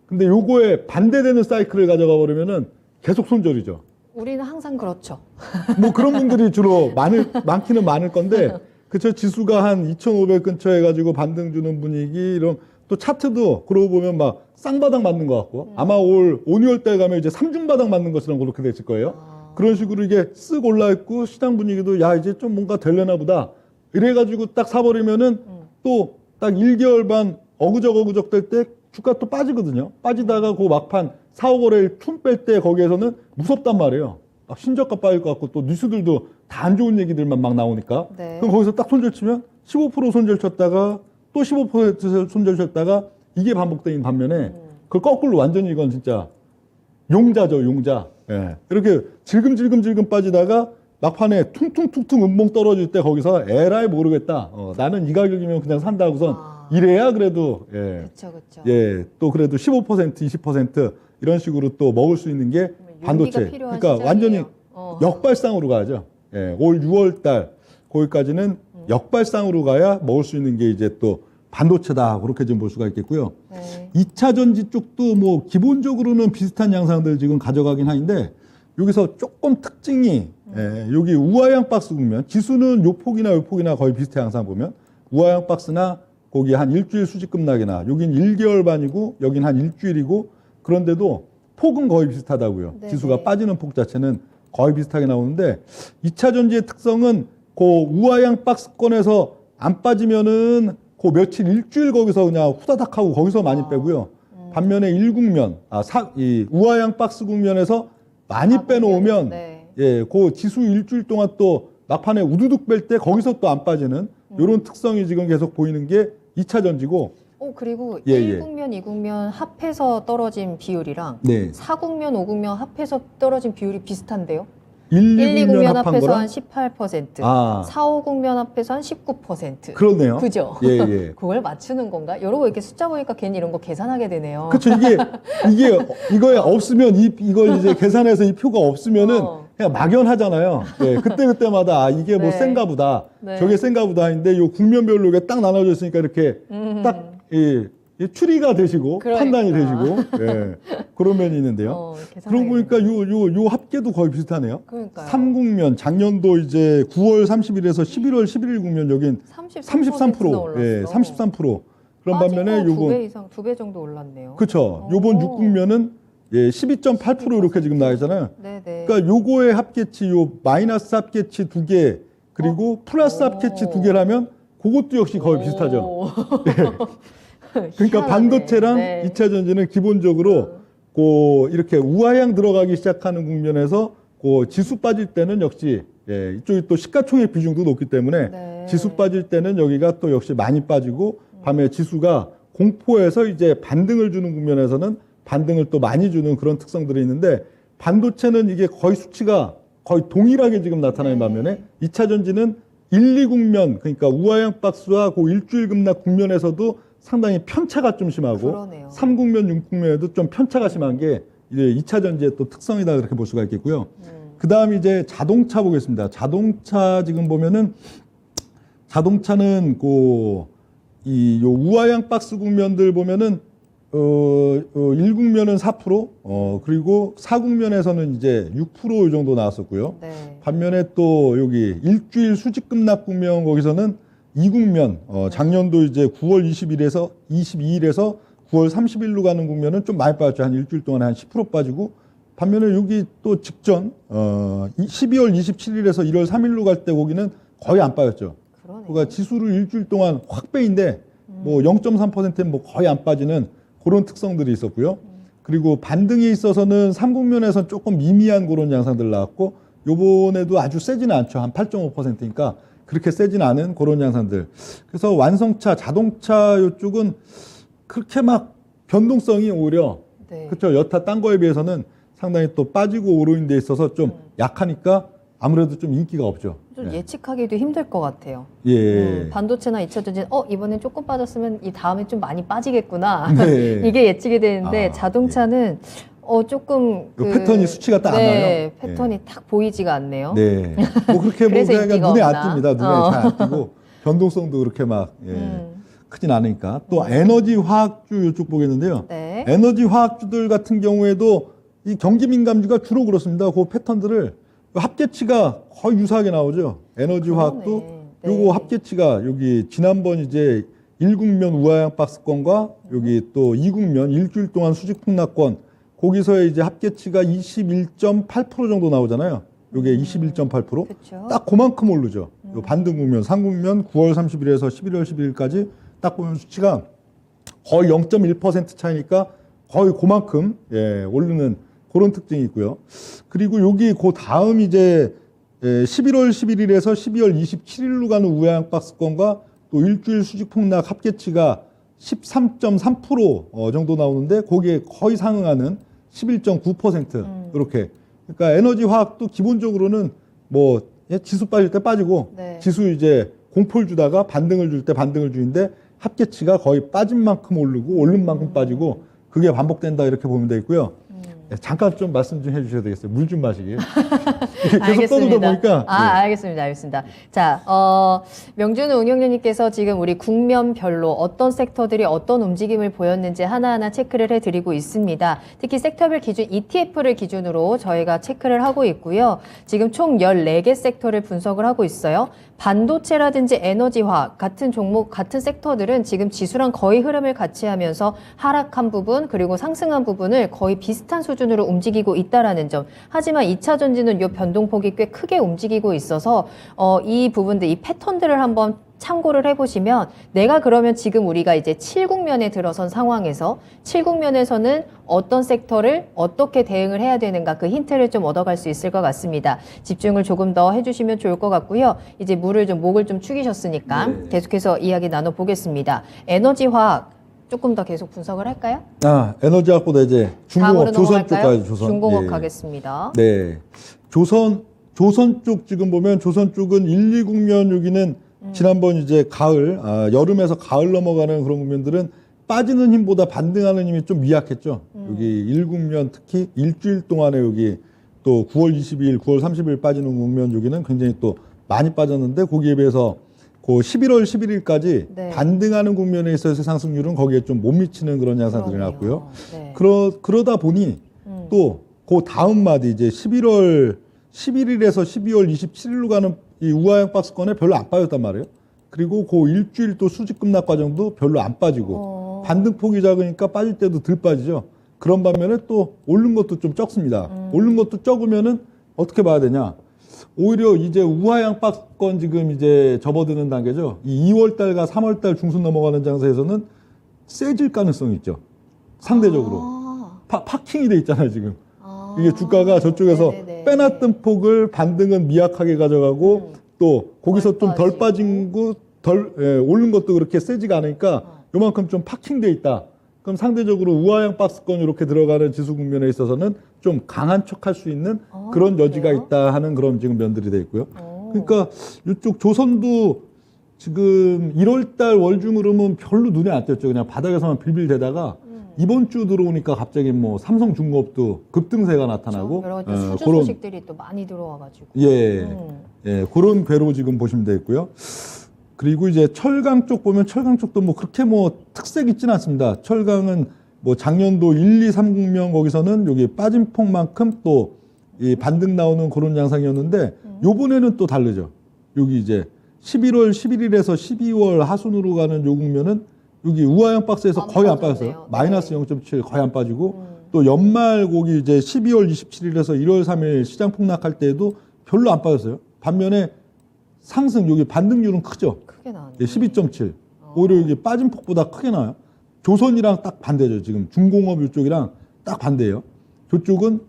근데 요거에 반대되는 사이클을 가져가 버리면은 계속 손절이죠. 우리는 항상 그렇죠. 뭐 그런 분들이 주로 많기는 많을 건데, 그쵸? 지수가 한 2,500 근처 해가지고 반등 주는 분위기, 이런 또 차트도 그러고 보면 막 쌍바닥 맞는 것 같고, 아마 올 5, 6월달 가면 이제 삼중바닥 맞는 것처럼 그렇게 됐을 거예요. 그런 식으로 이게 쓱 올라있고 시장 분위기도 야 이제 좀 뭔가 되려나 보다 이래가지고 딱 사버리면은 또 딱 1개월 반 어그적 될 때 주가 또 빠지거든요. 빠지다가 그 막판 4, 5거래일 퉁 뺄 때 거기에서는 무섭단 말이에요. 막 신저가 빠질 것 같고 또 뉴스들도 다 안 좋은 얘기들만 막 나오니까. 네. 그럼 거기서 딱 손절 치면 15% 손절 쳤다가 또 15% 손절 쳤다가 이게 반복되는 반면에 그걸 거꾸로 완전히 이건 진짜 용자죠, 용자. 이렇게 질금질금 빠지다가 막판에 퉁퉁퉁퉁 음봉 떨어질 때 거기서 에라이 모르겠다. 나는 이 가격이면 그냥 산다 하고선 이래야 그래도 그렇죠. 또 그래도 15% 20% 이런 식으로 또 먹을 수 있는 게 반도체. 필요한 그러니까 완전히 시장이에요. 역발상으로 가야죠. 올 6월 달 거기까지는 역발상으로 가야 먹을 수 있는 게 이제 또 반도체다. 그렇게 좀 볼 수가 있겠고요. 네. 2차 전지 쪽도 뭐 기본적으로는 비슷한 양상들 지금 가져가긴 하는데, 여기서 조금 특징이 여기 우하양 박스 국면, 지수는 요 폭이나 거의 비슷한 양상 보면 우하양 박스나 거기 한 일주일 수직 급락이나 여긴 1개월 반이고 여긴 한 일주일이고, 그런데도 폭은 거의 비슷하다고요. 네, 지수가 네. 빠지는 폭 자체는 거의 비슷하게 나오는데, 2차 전지의 특성은 그 우하양 박스권에서 안 빠지면은 그 며칠 일주일 거기서 그냥 후다닥 하고 거기서 많이 빼고요. 반면에 1국면, 이 우하양 박스 국면에서 많이 빼놓으면 네. 그 지수 일주일 동안 또 막판에 우두둑 뺄 때 거기서 또 안 빠지는 이런 특성이 지금 계속 보이는 게 2차 전지고. 그리고 예. 1국면, 2국면 합해서 떨어진 비율이랑 네. 4국면, 5국면 합해서 떨어진 비율이 비슷한데요. 1, 1, 2국면 2국면 합한 합해서 거랑 한 18%, 아. 4, 5국면 합해서 한 19%. 그렇네요. 그죠? 예. 그걸 맞추는 건가? 여러 거 이렇게 숫자 보니까 괜히 이런 거 계산하게 되네요. 그렇죠. 이거에 없으면 이걸 이제 계산해서 이 표가 없으면은 그냥 막연하잖아요. 예, 그때마다 아, 이게 뭐 네. 센가 보다. 네. 저게 센가 보다 했는데 요 국면별로 이게 딱 나눠져 있으니까 이렇게 딱 이 추리가 되시고 그러니까. 판단이 되시고 예, 그런 면이 있는데요. 그러고 보니까 요 합계도 거의 비슷하네요. 그러니까요. 3국면 작년도 이제 9월 30일에서 11월 11일 국면 여긴 33%. 예, 33%. 그런 반면에 요번 2배 이상, 2배 정도 올랐네요. 그렇죠. 요번 6국면은 예, 12.8% 이렇게 지금 나와 있잖아요. 네네. 그러니까 요거의 합계치 요 마이너스 합계치 2개 그리고 플러스 합계치 2개라면 그것도 역시 거의 비슷하죠. 그러니까 반도체랑 네. 2차 전지는 기본적으로 이렇게 우하향 들어가기 시작하는 국면에서 지수 빠질 때는 역시 예, 이쪽이 또 시가총액 비중도 높기 때문에 네. 지수 빠질 때는 여기가 또 역시 많이 빠지고 밤에 지수가 공포에서 이제 반등을 주는 국면에서는 반등을 또 많이 주는 그런 특성들이 있는데 반도체는 이게 거의 수치가 거의 동일하게 지금 나타나는 반면에 2차 전지는 1, 2국면 그러니까 우하향 박스와 그 일주일 급락 국면에서도 상당히 편차가 좀 심하고 그러네요. 3국면, 6국면에도 좀 편차가 심한 게 이제 2차 전지의 또 특성이다 그렇게 볼 수가 있겠고요. 그다음 이제 자동차 보겠습니다. 자동차 지금 보면은 자동차는 요 우하향 박스 국면들 보면은 1국면은 4%, 그리고 4국면에서는 이제 6%이 정도 나왔었고요. 네. 반면에 또 여기 일주일 수직 급락 국면 거기서는 2국면, 작년도 이제 9월 22일에서 9월 30일로 가는 국면은 좀 많이 빠졌죠. 한 일주일 동안에 한 10% 빠지고, 반면에 여기 또 직전, 12월 27일에서 1월 3일로 갈 때 거기는 거의 안 빠졌죠. 그러네요. 그러니까 지수를 일주일 동안 확 빼인데, 뭐 0.3%는 뭐 거의 안 빠지는 그런 특성들이 있었고요. 그리고 반등에 있어서는 3국면에서 조금 미미한 그런 양상들 나왔고, 요번에도 아주 세지는 않죠. 한 8.5%니까 그렇게 세진 않은 그런 양상들. 그래서 완성차, 자동차 이쪽은 그렇게 막 변동성이 오히려 네. 그렇죠. 여타 딴 거에 비해서는 상당히 또 빠지고 오르는 데 있어서 좀 약하니까 아무래도 좀 인기가 없죠. 좀 예. 예측하기도 힘들 것 같아요. 예. 반도체나 2차 전지는 이번엔 조금 빠졌으면 이 다음에 좀 많이 빠지겠구나. 네. 이게 예측이 되는데 아, 자동차는 조금 그 패턴이 수치가 딱 안 나요. 네, 패턴이 딱 보이지가 않네요. 네. 뭐 그렇게 뭐 그래서 그냥 인기가 눈에 안 없나? 띕니다. 눈에 잘 안 띄고 변동성도 그렇게 막 크진 않으니까. 또 에너지 화학주 이쪽 보겠는데요. 네. 에너지 화학주들 같은 경우에도 이 경기 민감주가 주로 그렇습니다. 그 패턴들을 합계치가 거의 유사하게 나오죠. 에너지 그러네. 화학도 네. 요거 합계치가 여기 지난번 이제 1국면 우하향 박스권과 여기 또 2국면 일주일 동안 수직 폭락권 거기서의 이제 합계치가 21.8% 정도 나오잖아요. 요게 21.8%. 그렇죠. 딱 그만큼 오르죠. 요 반등 국면, 3국면 9월 30일에서 11월 11일까지 딱 보면 수치가 거의 0.1% 차이니까 거의 그만큼 오르는 그런 특징이 있고요. 그리고 여기 그 다음 이제 11월 11일에서 12월 27일로 가는 우하향 박스권과 또 일주일 수직 폭락 합계치가 13.3% 정도 나오는데 거기에 거의 상응하는 11.9% 이렇게. 그러니까 에너지 화학도 기본적으로는 뭐 지수 빠질 때 빠지고 네. 지수 이제 공포를 주다가 반등을 줄 때 반등을 주는데 합계치가 거의 빠진 만큼 오르고 오른 만큼 빠지고 그게 반복된다 이렇게 보면 되겠고요. 잠깐 좀 말씀 좀 해주셔야 되겠어요. 물 좀 마시게. 계속 떠들다 보니까. 알겠습니다. 자, 명준우 응용위원님께서 지금 우리 국면별로 어떤 섹터들이 어떤 움직임을 보였는지 하나하나 체크를 해드리고 있습니다. 특히 섹터별 기준 ETF를 기준으로 저희가 체크를 하고 있고요. 지금 총 14개 섹터를 분석을 하고 있어요. 반도체라든지 에너지화학 같은 종목, 같은 섹터들은 지금 지수랑 거의 흐름을 같이 하면서 하락한 부분 그리고 상승한 부분을 거의 비슷한 수준으로 움직이고 있다라는 점. 하지만 2차 전지는 이 변동폭이 꽤 크게 움직이고 있어서 이 부분들, 이 패턴들을 한번 참고를 해보시면 내가 그러면 지금 우리가 이제 7국면에 들어선 상황에서 7국면에서는 어떤 섹터를 어떻게 대응을 해야 되는가 그 힌트를 좀 얻어갈 수 있을 것 같습니다. 집중을 조금 더 해주시면 좋을 것 같고요. 이제 목을 좀 축이셨으니까 네. 계속해서 이야기 나눠보겠습니다. 에너지화학 조금 더 계속 분석을 할까요? 에너지 화학보다 이제 다음으로 중공업, 조선 쪽 넘어갈까요? 가야죠. 조선. 중공업 예. 가겠습니다. 네. 조선 쪽 지금 보면 조선 쪽은 1, 2국면 여기는 지난번 이제 가을, 여름에서 가을 넘어가는 그런 국면들은 빠지는 힘보다 반등하는 힘이 좀 미약했죠. 여기 1국면 특히 일주일 동안에 여기 또 9월 22일, 9월 30일 빠지는 국면 여기는 굉장히 또 많이 빠졌는데 거기에 비해서 그 11월 11일까지 네. 반등하는 국면에 있어서 상승률은 거기에 좀 못 미치는 그런 양상들이 그러네요. 나왔고요. 네. 그러다 보니 또 그 다음 마디 이제 11월 11일에서 12월 27일로 가는 이 우하형 박스권에 별로 안 빠졌단 말이에요. 그리고 그 일주일 또 수직 급락 과정도 별로 안 빠지고 반등폭이 작으니까 빠질 때도 덜 빠지죠. 그런 반면에 또 오른 것도 좀 적습니다. 오른 것도 적으면은 어떻게 봐야 되냐? 오히려 이제 우하향 박스권 지금 이제 접어드는 단계죠. 이 2월달과 3월달 중순 넘어가는 장세에서는 세질 가능성이 있죠. 상대적으로. 파킹이 돼 있잖아요, 지금. 이게 주가가 저쪽에서 네네네. 빼놨던 폭을 반등은 미약하게 가져가고 또 거기서 좀 덜 빠진 거, 오른 것도 그렇게 세지가 않으니까 요만큼 좀 파킹돼 있다. 그럼 상대적으로 우하향 박스권 이렇게 들어가는 지수 국면에 있어서는 좀 강한 척할 수 있는 그런 여지가 그래요? 있다 하는 그런 지금 면들이 돼 있고요. 그러니까 이쪽 조선도 지금 1월달 월중 흐름은 별로 눈에 안 띄었죠. 그냥 바닥에서만 빌빌대다가 이번 주 들어오니까 갑자기 뭐 삼성중공업도 급등세가 나타나고 여러 가지 수주 그런 소식들이 또 많이 들어와가지고. 예, 그런 배로 지금 보시면 되겠고요. 그리고 이제 철강 쪽 보면 철강 쪽도 뭐 그렇게 뭐 특색 있지는 않습니다. 철강은 뭐 작년도 1, 2, 3 국면 거기서는 여기 빠진 폭만큼 또 이 반등 나오는 그런 양상이었는데 요번에는 또 다르죠. 여기 이제 11월 11일에서 12월 하순으로 가는 요 국면은 여기 우하형 박스에서 안 거의 안 빠졌네요. 빠졌어요. 마이너스 0.7 거의 안 빠지고 또 연말 고기 이제 12월 27일에서 1월 3일 시장 폭락할 때에도 별로 안 빠졌어요. 반면에 상승 여기 반등률은 크죠. 크게 나왔네. 12.7. 오히려 여기 빠진 폭보다 크게 나와요. 조선이랑 딱 반대죠. 지금 중공업 이쪽이랑 딱 반대예요.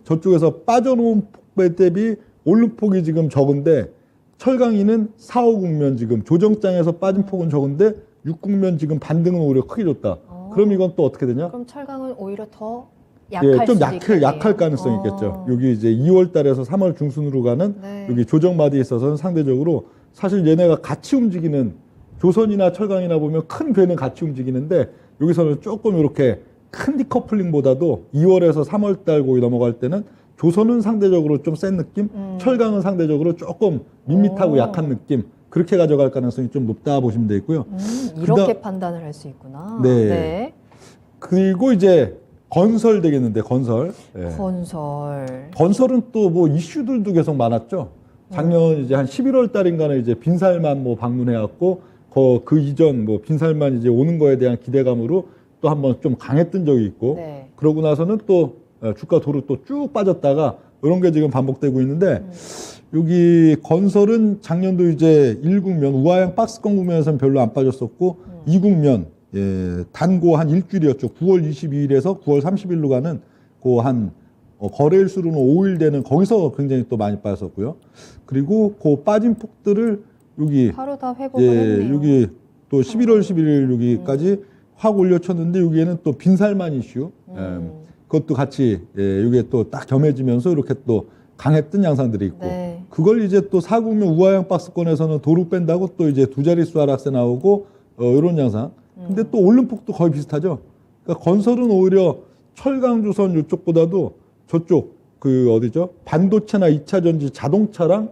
저쪽에서 빠져놓은 폭배 대비 오른 폭이 지금 적은데 철강이는 4, 5국면 지금 조정장에서 빠진 폭은 적은데 6국면 지금 반등은 오히려 크게 줬다. 그럼 이건 또 어떻게 되냐? 그럼 철강은 오히려 더 약할 예, 좀 수도 있겠네요. 약할 가능성이 있겠죠. 여기 이제 2월 달에서 3월 중순으로 가는 네. 여기 조정마디에 있어서는 상대적으로 사실 얘네가 같이 움직이는 조선이나 철강이나 보면 큰 괴는 같이 움직이는데 여기서는 조금 이렇게 큰 디커플링보다도 2월에서 3월 달 고이 넘어갈 때는 조선은 상대적으로 좀 센 느낌, 철강은 상대적으로 조금 밋밋하고 약한 느낌 그렇게 가져갈 가능성이 좀 높다 보시면 되겠고요. 이렇게 판단을 할 수 있구나. 네. 그리고 이제 건설 되겠는데 건설. 예. 건설은 또 뭐 이슈들도 계속 많았죠. 작년 이제 한 11월 달인가는 이제 빈살만 뭐 방문해왔고 그 이전 뭐 빈살만 이제 오는 거에 대한 기대감으로 또 한번 좀 강했던 적이 있고 네. 그러고 나서는 또 주가 도로 또 쭉 빠졌다가 이런 게 지금 반복되고 있는데 여기 건설은 작년도 이제 1국면 우하형 박스권 국면에서는 별로 안 빠졌었고 2국면 예, 단고 한 일주일이었죠. 9월 22일에서 9월 30일로 가는 그 한 거래일 수로는 5일 되는 거기서 굉장히 또 많이 빠졌었고요. 그리고 그 빠진 폭들을 여기 바로 다 회복을 예, 했네요. 여기 또 11월 11일 여기까지 확 올려쳤는데 여기에는 또 빈살만 이슈 그것도 같이 예, 이게 또 딱 겸해지면서 이렇게 또 강했던 양상들이 있고 네. 그걸 이제 또 4국면 우하형 박스권에서는 도루 뺀다고 또 이제 두 자릿수 하락세 나오고 이런 양상. 근데 또 오른 폭도 거의 비슷하죠. 그러니까 건설은 오히려 철강조선 이쪽보다도 저쪽 그 어디죠? 반도체나 2차 전지 자동차랑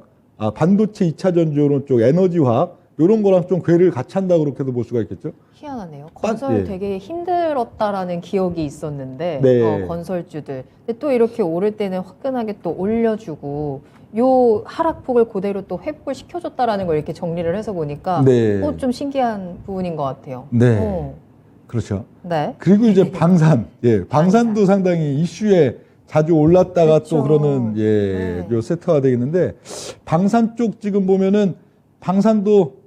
반도체 2차 전지 이런 쪽 에너지화학 이런 거랑 좀 괴를 같이 한다고 그렇게도 볼 수가 있겠죠. 희한하네요. 건설 예. 되게 힘들었다라는 기억이 있었는데 네. 건설주들. 근데 또 이렇게 오를 때는 화끈하게 또 올려주고 요 하락폭을 그대로 또 회복을 시켜줬다라는 걸 이렇게 정리를 해서 보니까 네. 좀 신기한 부분인 것 같아요. 네. 그렇죠. 네. 그리고 이제 방산, 예, 방산도 상당히 이슈에 자주 올랐다가 그렇죠. 또 그러는 예, 요 세트가 되겠는데 방산 쪽 지금 보면은 방산도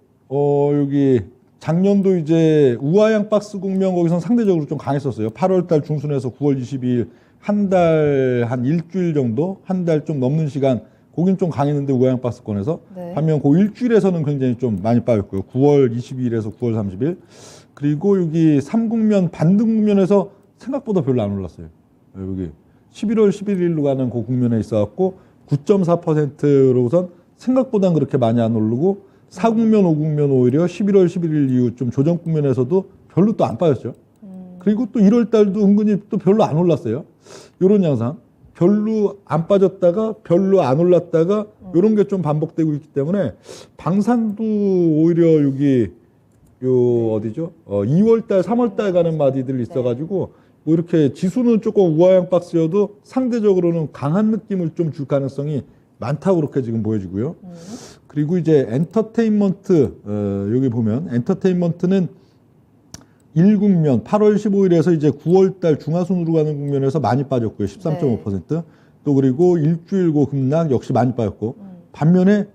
여기 작년도 이제 우하양 박스 국면 거기선 상대적으로 좀 강했었어요. 8월달 중순에서 9월 22일 한 달 한 일주일 정도 한 달 좀 넘는 시간 거긴 좀 강했는데 우하양 박스권에서 네. 반면 그 일주일에서는 굉장히 좀 많이 빠졌고요. 9월 22일에서 9월 30일 그리고 여기 3국면 반등 국면에서 생각보다 별로 안 올랐어요. 여기 11월 11일로 가는 그 국면에 있어갖고 9.4%로 우선 생각보다는 그렇게 많이 안 오르고 4국면, 5국면 오히려 11월 11일 이후 좀 조정 국면에서도 별로 또 안 빠졌죠. 그리고 또 1월 달도 은근히 또 별로 안 올랐어요. 이런 양상. 별로 안 빠졌다가 별로 안 올랐다가 이런 게 좀 반복되고 있기 때문에 방산도 오히려 여기 요 어디죠? 2월달, 3월달 가는 마디들이 있어가지고 뭐 이렇게 지수는 조금 우하향 박스여도 상대적으로는 강한 느낌을 좀 줄 가능성이 많다고 그렇게 지금 보여지고요. 그리고 이제 엔터테인먼트 여기 보면 엔터테인먼트는 1국면 8월 15일에서 이제 9월달 중하순으로 가는 국면에서 많이 빠졌고요. 13.5%. 또 그리고 일주일고 급락 역시 많이 빠졌고 반면에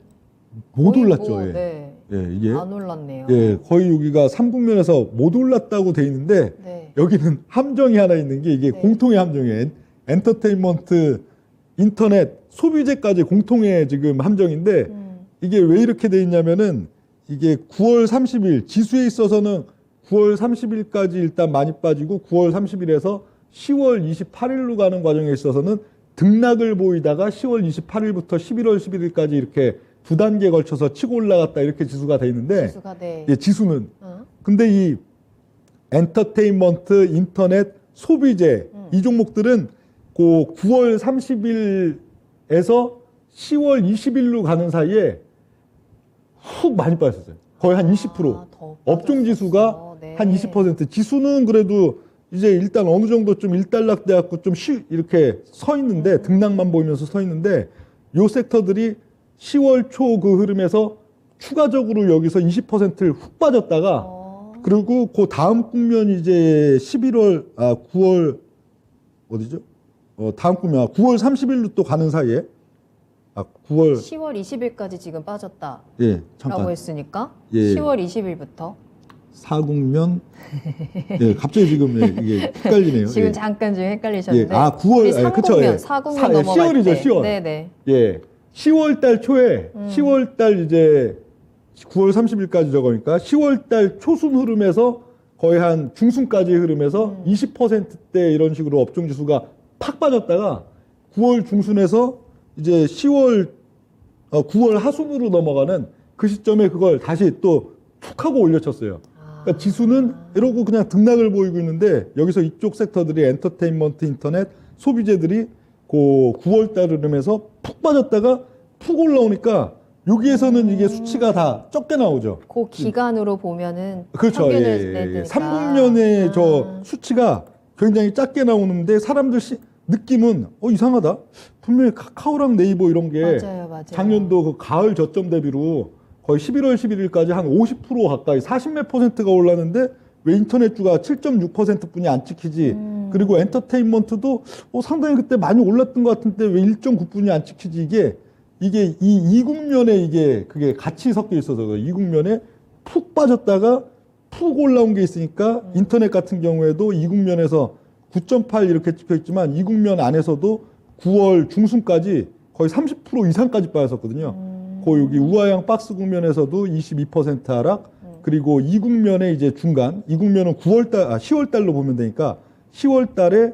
못 거의 올랐죠. 뭐, 예. 네. 예, 이게 안 올랐네요. 예, 거의 여기가 3국면에서 못 올랐다고 돼 있는데 네. 여기는 함정이 하나 있는 게 이게 네. 공통의 함정이에요. 엔터테인먼트, 인터넷, 소비재까지 공통의 지금 함정인데 이게 왜 이렇게 돼 있냐면은 이게 9월 30일 지수에 있어서는 9월 30일까지 일단 많이 빠지고 9월 30일에서 10월 28일로 가는 과정에 있어서는 등락을 보이다가 10월 28일부터 11월 11일까지 이렇게 두 단계에 걸쳐서 치고 올라갔다 이렇게 지수가 돼 있는데 지수가 네. 예, 지수는 어? 근데 이 엔터테인먼트, 인터넷, 소비재 이 종목들은 그 9월 30일에서 10월 20일로 가는 사이에 훅 많이 빠졌어요. 거의 한 20%. 더 업종 지수가 빠졌었어. 네. 한 20%. 지수는 그래도 이제 일단 어느 정도 좀 일단락 돼갖고 좀 이렇게 서 있는데 등락만 보이면서 서 있는데 요 섹터들이 10월 초 그 흐름에서 추가적으로 여기서 20%를 훅 빠졌다가 그리고 그 다음 국면이 이제 9월 어디죠? 다음 국면 9월 30일로 또 가는 사이에 9월 10월 20일까지 지금 빠졌다라고 예 잠깐 했으니까 예. 10월 20일부터 4국면 예 갑자기 지금 예, 이게 헷갈리네요. 지금 예. 잠깐 좀 헷갈리셨는데 예. 9월 우리 예, 그쵸, 3국면, 예. 4국면 넘어갈 10월이죠, 때 10월. 네네. 예. 10월 달 초에 10월 달 이제 9월 30일까지 저거니까 10월 달 초순 흐름에서 거의 한 중순까지 흐름에서 20%대 이런 식으로 업종 지수가 팍 빠졌다가 9월 중순에서 이제 9월 하순으로 넘어가는 그 시점에 그걸 다시 또 툭 하고 올려쳤어요. 그러니까 지수는 이러고 그냥 등락을 보이고 있는데 여기서 이쪽 섹터들이 엔터테인먼트, 인터넷, 소비재들이 그 9월 달 흐름에서 푹 빠졌다가 푹 올라오니까 여기에서는 이게 수치가 다 적게 나오죠. 그 기간으로 보면은 그렇죠. 평균을 내니까. 3국면의 저 수치가 굉장히 작게 나오는데 사람들 느낌은 이상하다. 분명히 카카오랑 네이버 이런 게 맞아요. 작년도 그 가을 저점 대비로 거의 11월 11일까지 한 50% 가까이 40몇 %가 올랐는데 왜 인터넷주가 7.6%뿐이 안 찍히지? 그리고 엔터테인먼트도 상당히 그때 많이 올랐던 것 같은데 왜 1.9뿐이 안 찍히지? 이게 이 국면에 이게 그게 같이 섞여 있어서 이 국면에 푹 빠졌다가 푹 올라온 게 있으니까 인터넷 같은 경우에도 이 국면에서 9.8 이렇게 찍혀 있지만 이 국면 안에서도 9월 중순까지 거의 30% 이상까지 빠졌었거든요. 그 여기 우하향 박스 국면에서도 22% 하락, 그리고 이 국면의 이제 중간, 이 국면은 10월 달로 보면 되니까 10월 달에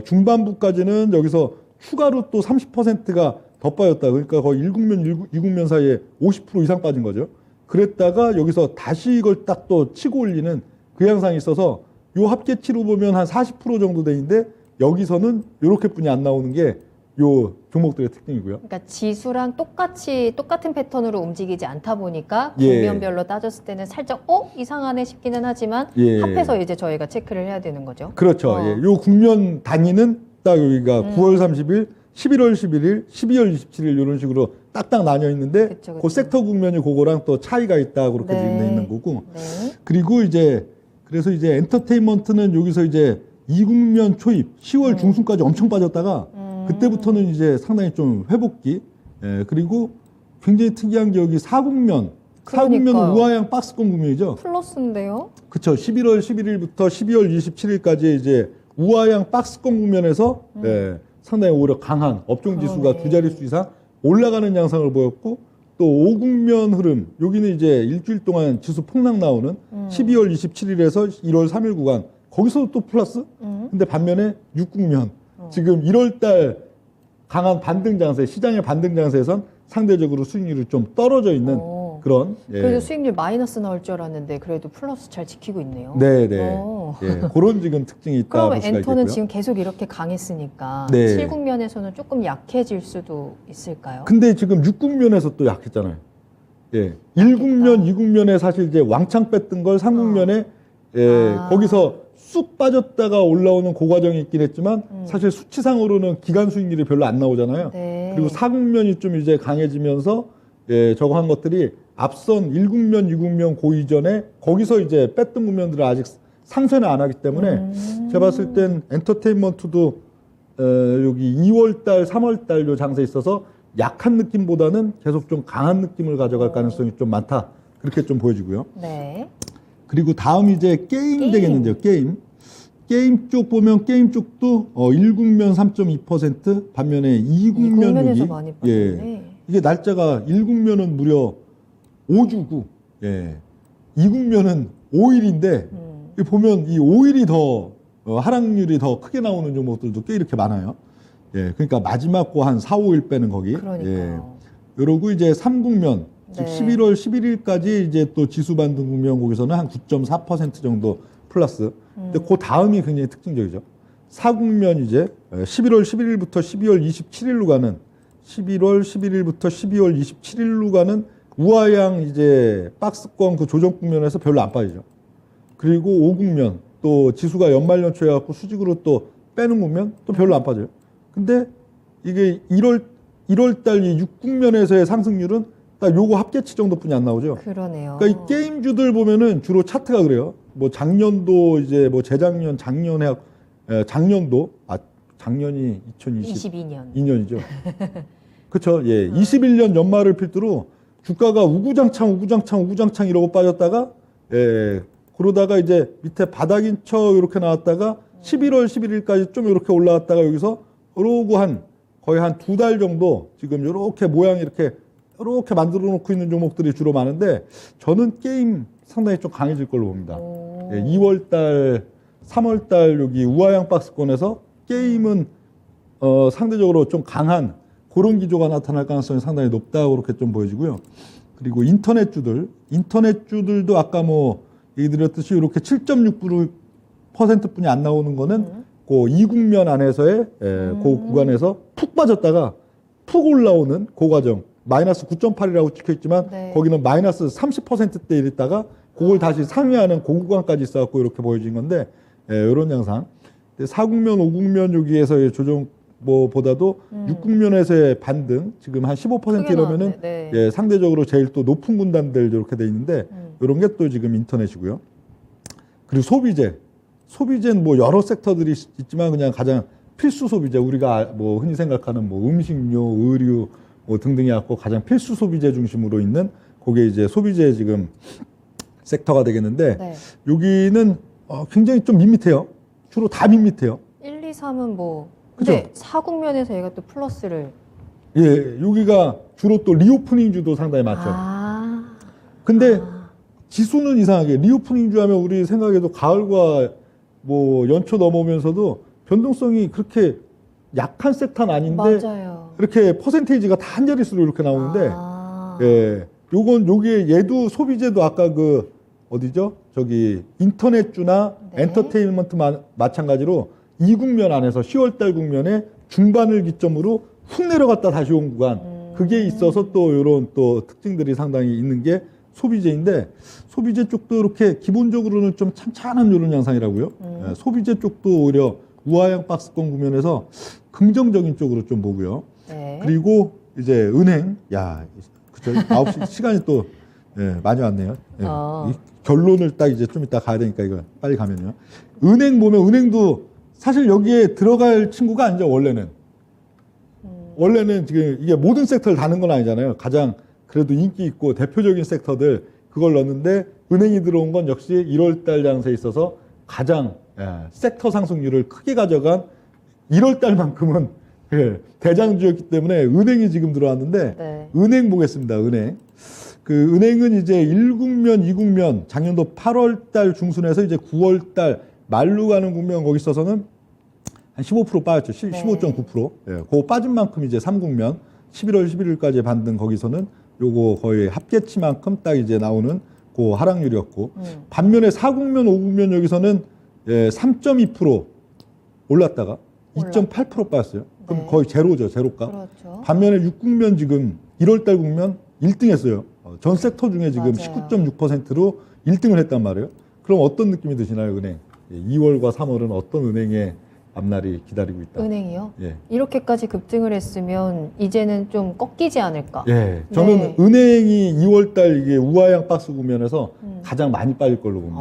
중반부까지는 여기서 추가로 또 30%가 더 빠졌다. 그러니까 거의 1국면, 2국면 사이에 50% 이상 빠진 거죠. 그랬다가 여기서 다시 이걸 딱 또 치고 올리는 그 양상이 있어서 요 합계치로 보면 한 40% 정도 되는데 여기서는 요렇게뿐이 안 나오는 게 요 종목들의 특징이고요. 그러니까 지수랑 똑같은 패턴으로 움직이지 않다 보니까 예. 국면별로 따졌을 때는 살짝 이상하네 싶기는 하지만 예. 합해서 이제 저희가 체크를 해야 되는 거죠. 그렇죠. 예. 요 국면 단위는 딱 여기가 9월 30일, 11월 11일, 12월 27일 이런 식으로 딱딱 나뉘어 있는데 그쵸. 그 섹터 국면이 그거랑 또 차이가 있다 그렇게 네. 되어 있는 거고. 네. 그리고 그래서 이제 엔터테인먼트는 여기서 이제 2국면 초입 10월 중순까지 엄청 빠졌다가 그때부터는 이제 상당히 좀 회복기. 예, 그리고 굉장히 특이한 게 여기 4국면. 4국면은 그러니까요. 우하향 박스권 국면이죠. 플러스인데요. 그쵸. 11월 11일부터 12월 27일까지 이제 우하향 박스권 국면에서 예, 상당히 오히려 강한 업종 지수가 그러네. 두 자릿수 이상 올라가는 양상을 보였고 또 5국면 흐름 여기는 이제 일주일 동안 지수 폭락 나오는 12월 27일에서 1월 3일 구간 거기서도 또 플러스 근데 반면에 6국면 지금 1월달 강한 반등 장세 시장의 반등 장세에선 상대적으로 수익률이 좀 떨어져 있는 그런. 예. 그래도 수익률 마이너스 나올 줄 알았는데 그래도 플러스 잘 지키고 있네요. 네네. 오. 예, 그런 지금 특징이 있다 그러면 볼 수가 엔터는 있겠고요. 지금 계속 이렇게 강했으니까 네. 7국면에서는 조금 약해질 수도 있을까요? 근데 지금 6국면에서 또 약했잖아요. 예. 1국면, 2국면에 사실 이제 왕창 뺐던 걸 3국면에 예, 아. 거기서 쑥 빠졌다가 올라오는 그 과정이 있긴 했지만 사실 수치상으로는 기간 수익률이 별로 안 나오잖아요. 네. 그리고 4국면이 좀 이제 강해지면서 예, 저거 한 것들이 앞선 1국면, 2국면 고 이전에 거기서 이제 뺐던 국면들을 아직 상쇄는 안 하기 때문에 제가 봤을 땐 엔터테인먼트도 여기 2월달, 3월달 요 장세에 있어서 약한 느낌보다는 계속 좀 강한 느낌을 가져갈 가능성이 좀 많다. 그렇게 좀 보여지고요. 네. 그리고 다음 이제 게임 게임. 되겠는데요. 게임 쪽 보면 게임 쪽도 1국면 3.2% 반면에 2국면 2국면에서 여기 많이 예, 빠졌네. 이게 날짜가 1국면은 무려 5주고 예, 2국면은 5일인데 보면 이 5일이 더 하락률이 더 크게 나오는 종목들도 꽤 이렇게 많아요. 예, 그러니까 마지막 거 한 4, 5일 빼는 거기. 그러니까요. 예. 이러고 이제 3국면 즉 네. 11월 11일까지 이제 또 지수 반등 국면 거기서는 한 9.4% 정도 플러스. 근데 그 다음이 굉장히 특징적이죠. 4국면 이제 11월 11일부터 12월 27일로 가는 11월 11일부터 12월 27일로 가는 우하향 이제 박스권 그 조정 국면에서 별로 안 빠지죠. 그리고 5국면 또 지수가 연말 연초해 갖고 수직으로 또 빼는 국면 또 별로 안 빠져요. 근데 이게 1월 달 이 6국면에서의 상승률은 딱 요거 합계치 정도뿐이 안 나오죠. 그러네요. 그러니까 이 게임주들 보면은 주로 차트가 그래요. 뭐 작년도 이제 뭐 재작년, 작년에 작년도 작년이 22년. 2022년이죠. 그렇죠. 예. 21년 연말을 필두로 주가가 우구장창 이러고 빠졌다가 예. 그러다가 이제 밑에 바닥인 척 이렇게 나왔다가 11월 11일까지 좀 이렇게 올라왔다가 여기서 그러고 한 거의 한 2달 정도 지금 이렇게 모양이 이렇게 만들어 놓고 있는 종목들이 주로 많은데 저는 게임 상당히 좀 강해질 걸로 봅니다. 예, 2월 달, 3월 달 여기 우하향 박스권에서 게임은 상대적으로 좀 강한 그런 기조가 나타날 가능성이 상당히 높다고 그렇게 좀 보여지고요. 그리고 인터넷주들도 아까 뭐 얘기 드렸듯이 이렇게 7.6%뿐이 안 나오는 거는 그 2국면 안에서의 그 구간에서 푹 빠졌다가 푹 올라오는 그 과정. 마이너스 9.8이라고 찍혀 있지만 네. 거기는 마이너스 30%대 이랬다가 그걸 다시 상회하는 그 구간까지 있어갖고 이렇게 보여진 건데 이런 양상. 4국면, 5국면 여기에서의 조정 보다도 6국면에서의 반등 지금 한 15% 이러면은 네. 예, 상대적으로 제일 또 높은 군단들 이렇게 돼 있는데 이런 게 또 지금 인터넷이고요. 그리고 소비재는 뭐 여러 섹터들이 있지만 그냥 가장 필수 소비재 우리가 뭐 흔히 생각하는 뭐 음식료, 의류 뭐 등등이 갖고 가장 필수 소비재 중심으로 있는 그게 이제 소비재 지금 섹터가 되겠는데 네. 여기는 굉장히 좀 밋밋해요. 주로 다 밋밋해요. 1, 2, 3은 뭐 그죠? 근데 4국면에서 얘가 또 플러스를 예, 여기가 주로 또 리오프닝주도 상당히 많죠. 근데 지수는 이상하게 리오프닝주 하면 우리 생각에도 가을과 뭐 연초 넘어오면서도 변동성이 그렇게 약한 섹터는 아닌데 맞아요. 이렇게 퍼센테이지가 다 한 자릿수로 이렇게 나오는데 예, 요게 얘도 소비재도 아까 그 어디죠? 저기 인터넷주나 네. 엔터테인먼트 마찬가지로 2국면 안에서 10월달 국면에 중반을 기점으로 훅 내려갔다 다시 온 구간 그게 있어서 또 이런 또 특징들이 상당히 있는 게 소비재인데 소비재 쪽도 이렇게 기본적으로는 좀 찬찬한 이런 양상이라고요. 예, 소비재 쪽도 오히려 우하향 박스권 구면에서 긍정적인 쪽으로 좀 보고요. 네. 그리고 이제 은행, 그쵸. 9시 시간이 또 예, 많이 왔네요. 예, 이 결론을 딱 이제 좀 이따 가야 되니까 이거 빨리 가면요. 은행 보면 은행도 사실 여기에 들어갈 친구가 아니죠, 원래는. 원래는 지금 이게 모든 섹터를 다는 건 아니잖아요. 가장 그래도 인기 있고 대표적인 섹터들 그걸 넣었는데 은행이 들어온 건 역시 1월달 장세에 있어서 가장 섹터 상승률을 크게 가져간 1월달만큼은 대장주였기 때문에 은행이 지금 들어왔는데 네. 은행 보겠습니다. 은행. 그 은행은 이제 1국면, 2국면 작년도 8월달 중순에서 이제 9월달 말로 가는 국면 거기 있어서는 한 15% 빠졌죠. 15.9%. 예, 그거 빠진 만큼 이제 3국면 11월 11일까지 반등 거기서는 요거 거의 합계치만큼 딱 이제 나오는 그 하락률이었고 반면에 4국면, 5국면 여기서는 3.2% 올랐다가 2.8% 빠졌어요. 그럼 네. 거의 제로죠, 제로값. 그렇죠. 반면에 6국면 지금 1월달 국면 1등 했어요. 전 섹터 중에 지금 맞아요. 19.6%로 1등을 했단 말이에요. 그럼 어떤 느낌이 드시나요, 은행? 2월과 3월은 어떤 은행의 앞날이 기다리고 있다? 은행이요? 예. 이렇게까지 급등을 했으면 이제는 좀 꺾이지 않을까? 예. 저는 네. 은행이 2월달 이게 우하양 박스 국면에서 가장 많이 빠질 걸로 봅니다.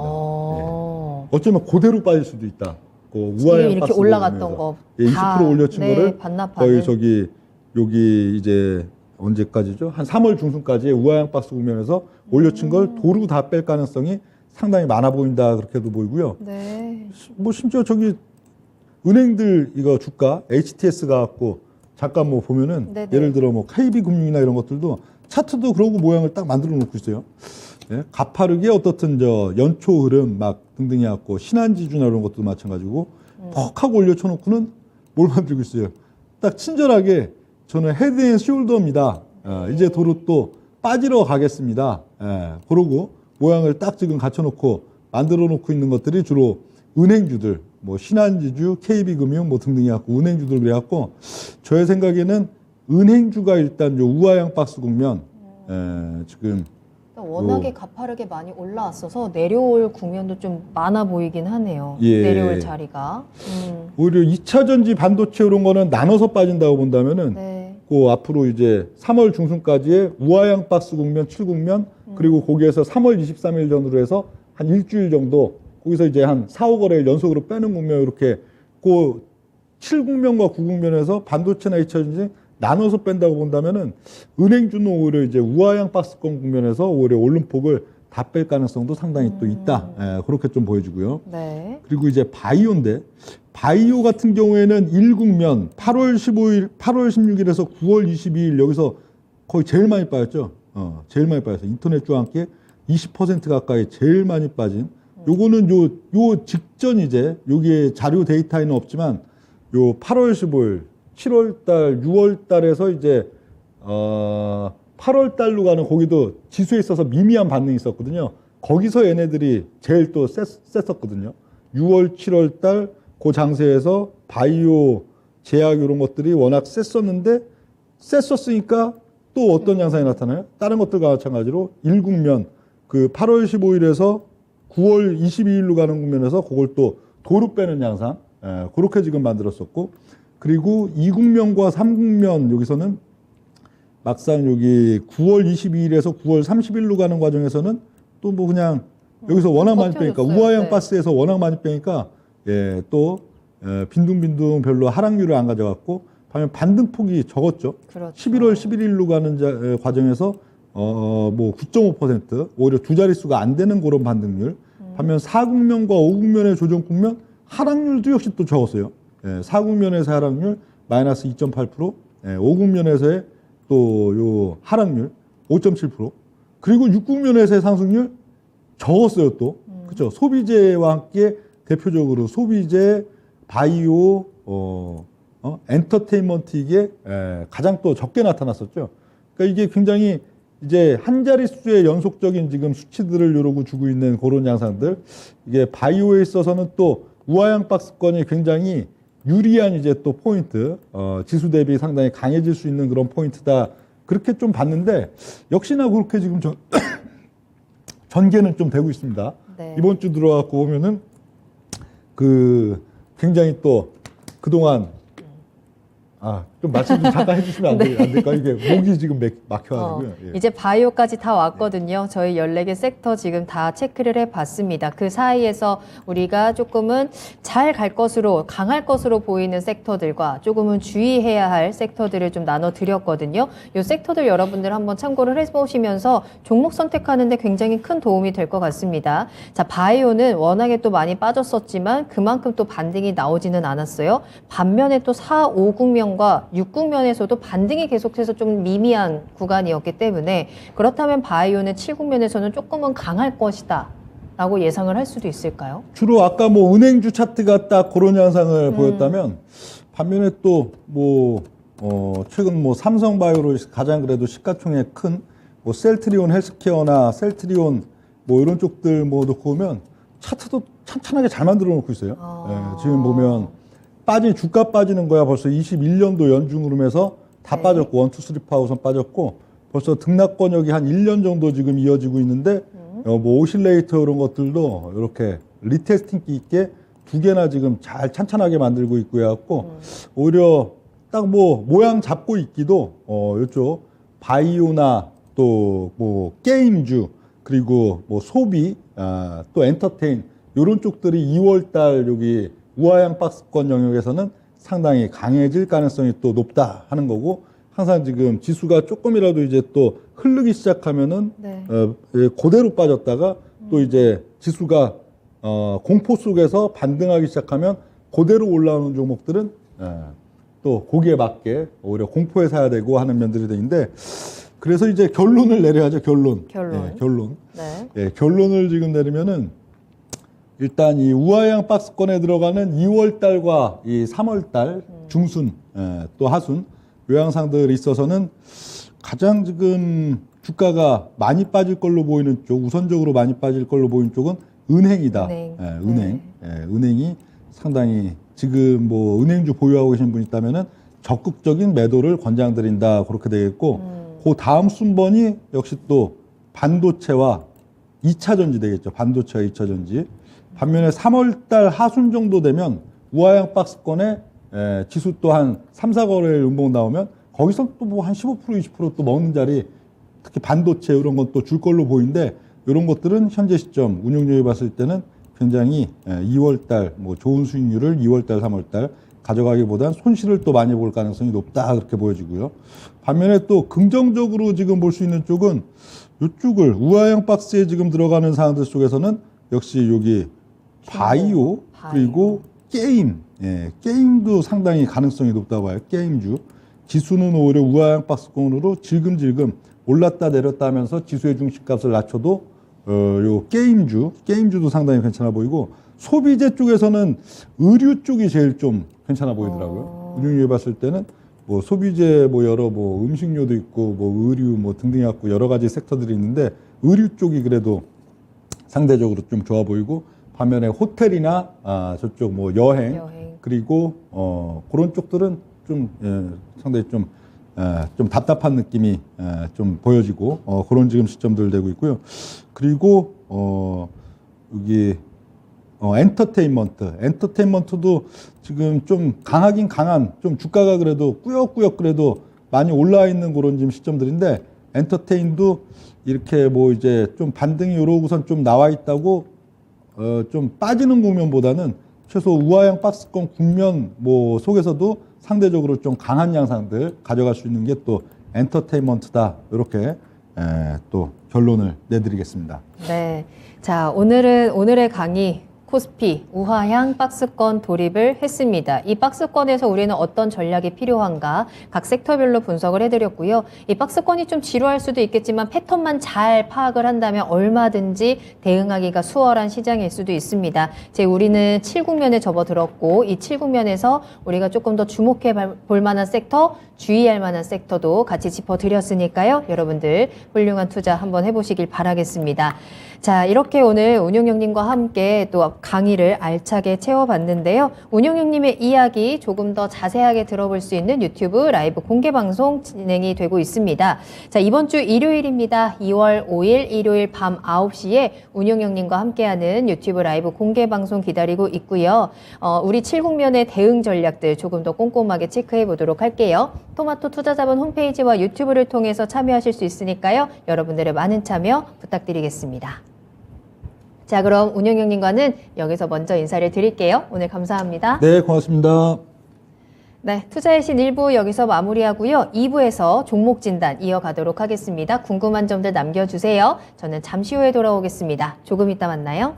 어쩌면 그대로 빠질 수도 있다. 그 우하양 이렇게 박스 올라갔던 국면에서. 거. 예, 20% 올려친 거를 반납하는. 거의 저기 여기 이제 언제까지죠? 한 3월 중순까지 우하양 박스 국면에서 올려친 걸 도로 다 뺄 가능성이 상당히 많아 보인다 그렇게도 보이고요. 네. 뭐 심지어 저기 은행들 이거 주가 HTS가 갖고 잠깐 뭐 보면은 네네. 예를 들어 뭐 KB금융이나 이런 것들도 차트도 그러고 모양을 딱 만들어 놓고 있어요. 예? 가파르게 어떻든 저 연초 흐름 막 등등이 갖고 신한지주나 이런 것도 마찬가지고 퍽하고 올려쳐 놓고는 뭘 만들고 있어요. 딱 친절하게 저는 헤드 앤 숄더입니다. 이제 도로 또 빠지러 가겠습니다. 그러고 모양을 딱 지금 갖춰놓고 만들어 놓고 있는 것들이 주로 은행주들, 뭐 신한지주, KB금융 뭐 등등이 갖고 은행주들 그래갖고 저의 생각에는 은행주가 일단 요 우하양 박스 국면 지금 워낙에 가파르게 많이 올라왔어서 내려올 국면도 좀 많아 보이긴 하네요. 예. 내려올 자리가. 오히려 2차 전지 반도체 이런 거는 나눠서 빠진다고 본다면은 네. 그 앞으로 이제 3월 중순까지의 우하양 박스 국면 7국면 그리고 거기에서 3월 23일 전으로 해서 한 일주일 정도 거기서 이제 한 4, 5거래일 연속으로 빼는 국면 이렇게 그 7국면과 9국면에서 반도체나 2차 전지 나눠서 뺀다고 본다면은 은행주는 오히려 이제 우하양 박스권 국면에서 오히려 오름폭을 다 뺄 가능성도 상당히 또 있다. 그렇게 좀 보여지고요. 네. 그리고 이제 바이오인데 바이오 같은 경우에는 1국면 8월 15일, 8월 16일에서 9월 22일 여기서 거의 제일 많이 빠졌죠. 제일 많이 빠졌어요. 인터넷주와 함께 20% 가까이 제일 많이 빠진. 요거는 요 직전 이제 여기에 자료 데이터에는 없지만 요 8월 15일, 7월 달, 6월 달에서 이제 8월 달로 가는 거기도 지수에 있어서 미미한 반응이 있었거든요. 거기서 얘네들이 제일 또 셌었거든요. 6월, 7월 달 그 장세에서 바이오, 제약 이런 것들이 워낙 셌었으니까 또 어떤 양상이 나타나요? 다른 것들과 마찬가지로 1국면 그 8월 15일에서 9월 22일로 가는 국면에서 그걸 또 도로 빼는 양상 그렇게 지금 만들었었고 그리고 2국면과 3국면 여기서는 막상 여기 9월 22일에서 9월 30일로 가는 과정에서는 또 뭐 그냥 여기서 워낙 많이 빼니까 버텨줬어요. 우하양 네. 박스에서 워낙 많이 빼니까 또 빈둥빈둥 별로 하락률을 안 가져갔고 반면 반등폭이 적었죠. 그렇죠. 11월 11일로 가는 과정에서 뭐 9.5% 오히려 두 자릿수가 안 되는 그런 반등률. 반면 4국면과 5국면의 조정 국면 하락률도 역시 또 적었어요. 4국면에서 하락률 마이너스 2.8%, 5국면에서의 또 요 하락률 5.7%, 그리고 6국면에서의 상승률 적었어요 또. 그렇죠. 소비재와 함께 대표적으로 소비재, 바이오, 엔터테인먼트 이게 가장 또 적게 나타났었죠. 그러니까 이게 굉장히 이제 한 자릿수의 연속적인 지금 수치들을 이러고 주고 있는 그런 양상들. 이게 바이오에 있어서는 또 우하양 박스권이 굉장히 유리한 이제 또 포인트, 지수 대비 상당히 강해질 수 있는 그런 포인트다. 그렇게 좀 봤는데 역시나 그렇게 지금 전개는 좀 되고 있습니다. 네. 이번 주 들어갖고 보면은 그 굉장히 또 그동안 좀 말씀 좀 잠깐 해주시면 안 될까요? 이게 목이 지금 막혀가지고요. 예. 이제 바이오까지 다 왔거든요. 저희 14개 섹터 지금 다 체크를 해봤습니다. 그 사이에서 우리가 조금은 잘 갈 것으로, 강할 것으로 보이는 섹터들과 조금은 주의해야 할 섹터들을 좀 나눠드렸거든요. 이 섹터들 여러분들 한번 참고를 해보시면서 종목 선택하는데 굉장히 큰 도움이 될 것 같습니다. 자, 바이오는 워낙에 또 많이 빠졌었지만 그만큼 또 반등이 나오지는 않았어요. 반면에 또 4, 5국면 과 6국면에서도 반등이 계속해서 좀 미미한 구간이었기 때문에 그렇다면 바이오는 7국면에서는 조금은 강할 것이다 라고 예상을 할 수도 있을까요? 주로 아까 뭐 은행주 차트가 딱 그런 현상을 보였다면 반면에 또 뭐 최근 뭐 삼성바이오로 가장 그래도 시가총액 큰 뭐 셀트리온 헬스케어나 셀트리온 뭐 이런 쪽들 뭐 놓고 보면 차트도 찬찬하게 잘 만들어 놓고 있어요. 예, 지금 보면 주가 빠지는 거야 벌써 21년도 연중 흐름에서 다 네. 빠졌고 1, 2, 3, 4 우선 빠졌고 벌써 등락권역이 한 1년 정도 지금 이어지고 있는데 뭐 오실레이터 이런 것들도 이렇게 리테스팅 있게 두 개나 지금 잘 찬찬하게 만들고 있고 해갖고 오히려 딱 뭐 모양 잡고 있기도 이쪽 바이오나 또 뭐 게임주 그리고 뭐 소비 또 엔터테인 이런 쪽들이 2월달 여기 우하향 박스권 영역에서는 상당히 강해질 가능성이 또 높다 하는 거고 항상 지금 지수가 조금이라도 이제 또 흐르기 시작하면은 네. 그대로 빠졌다가 또 이제 지수가 공포 속에서 반등하기 시작하면 그대로 올라오는 종목들은 또 거기에 맞게 오히려 공포에 사야 되고 하는 면들이 되는데 그래서 이제 결론을 내려야죠. 결론. 예, 결론. 네. 예, 결론을 지금 내리면은 일단 이 우하향 박스권에 들어가는 2월 달과 이 3월 달 중순 또 하순 요양상들이 있어서는 가장 지금 주가가 많이 빠질 걸로 보이는 쪽 우선적으로 많이 빠질 걸로 보이는 쪽은 은행이다. 은행. 예, 은행. 예, 은행이 상당히 지금 뭐 은행주 보유하고 계신 분 있다면은 적극적인 매도를 권장드린다 그렇게 되겠고 그 다음 순번이 역시 또 반도체와 2차 전지 되겠죠. 반도체와 2차 전지. 반면에 3월달 하순 정도 되면 우하향 박스권에 지수 또 한 3, 4거래일 음봉 나오면 거기서 또 뭐 한 15%, 20%또 먹는 자리 특히 반도체 이런 건 또 줄 걸로 보이는데 이런 것들은 현재 시점 운용률이 봤을 때는 굉장히 2월달 뭐 좋은 수익률을 2월달, 3월달 가져가기보단 손실을 또 많이 볼 가능성이 높다 그렇게 보여지고요. 반면에 또 긍정적으로 지금 볼 수 있는 쪽은 이쪽을 우하향 박스에 지금 들어가는 사항들 속에서는 역시 여기 바이오 그리고 게임, 게임도 상당히 가능성이 높다고 봐요. 게임주. 지수는 오히려 우하향 박스권으로 질금질금 올랐다 내렸다 하면서 지수의 중심값을 낮춰도 요 게임주도 상당히 괜찮아 보이고 소비재 쪽에서는 의류 쪽이 제일 좀 괜찮아 보이더라고요. 운용률 봤을 때는 뭐 소비재 뭐 여러 뭐 음식료도 있고 뭐 의류 뭐 등등 해갖고 여러 가지 섹터들이 있는데 의류 쪽이 그래도 상대적으로 좀 좋아 보이고 반면에 호텔이나 저쪽 뭐 여행. 그리고 그런 쪽들은 좀 상당히 좀 답답한 느낌이 좀 보여지고 그런 지금 시점들 되고 있고요. 그리고 여기 엔터테인먼트도 지금 좀 강하긴 강한 좀 주가가 그래도 꾸역꾸역 그래도 많이 올라와 있는 그런 지금 시점들인데 엔터테인도 이렇게 뭐 이제 좀 반등이 요러고선 좀 나와 있다고 좀 빠지는 국면보다는 최소 우하향 박스권 국면 뭐 속에서도 상대적으로 좀 강한 양상들 가져갈 수 있는 게 또 엔터테인먼트다 이렇게 또 결론을 내드리겠습니다. 네. 자, 오늘의 강의 코스피 우하향 박스권 돌입을 했습니다. 이 박스권에서 우리는 어떤 전략이 필요한가 각 섹터별로 분석을 해드렸고요. 이 박스권이 좀 지루할 수도 있겠지만 패턴만 잘 파악을 한다면 얼마든지 대응하기가 수월한 시장일 수도 있습니다. 우리는 7국면에 접어들었고 이 7국면에서 우리가 조금 더 주목해 볼 만한 섹터, 주의할 만한 섹터도 같이 짚어드렸으니까요. 여러분들 훌륭한 투자 한번 해보시길 바라겠습니다. 자, 이렇게 오늘 운용형님과 함께 또 강의를 알차게 채워봤는데요. 운용형님의 이야기 조금 더 자세하게 들어볼 수 있는 유튜브 라이브 공개 방송 진행이 되고 있습니다. 자, 이번 주 일요일입니다. 2월 5일 일요일 밤 9시에 운용형님과 함께하는 유튜브 라이브 공개 방송 기다리고 있고요. 우리 7국면의 대응 전략들 조금 더 꼼꼼하게 체크해 보도록 할게요. 토마토 투자자본 홈페이지와 유튜브를 통해서 참여하실 수 있으니까요. 여러분들의 많은 참여 부탁드리겠습니다. 자, 그럼 운용형님과는 여기서 먼저 인사를 드릴게요. 오늘 감사합니다. 네, 고맙습니다. 네, 투자의 신 1부 여기서 마무리하고요. 2부에서 종목 진단 이어가도록 하겠습니다. 궁금한 점들 남겨주세요. 저는 잠시 후에 돌아오겠습니다. 조금 이따 만나요.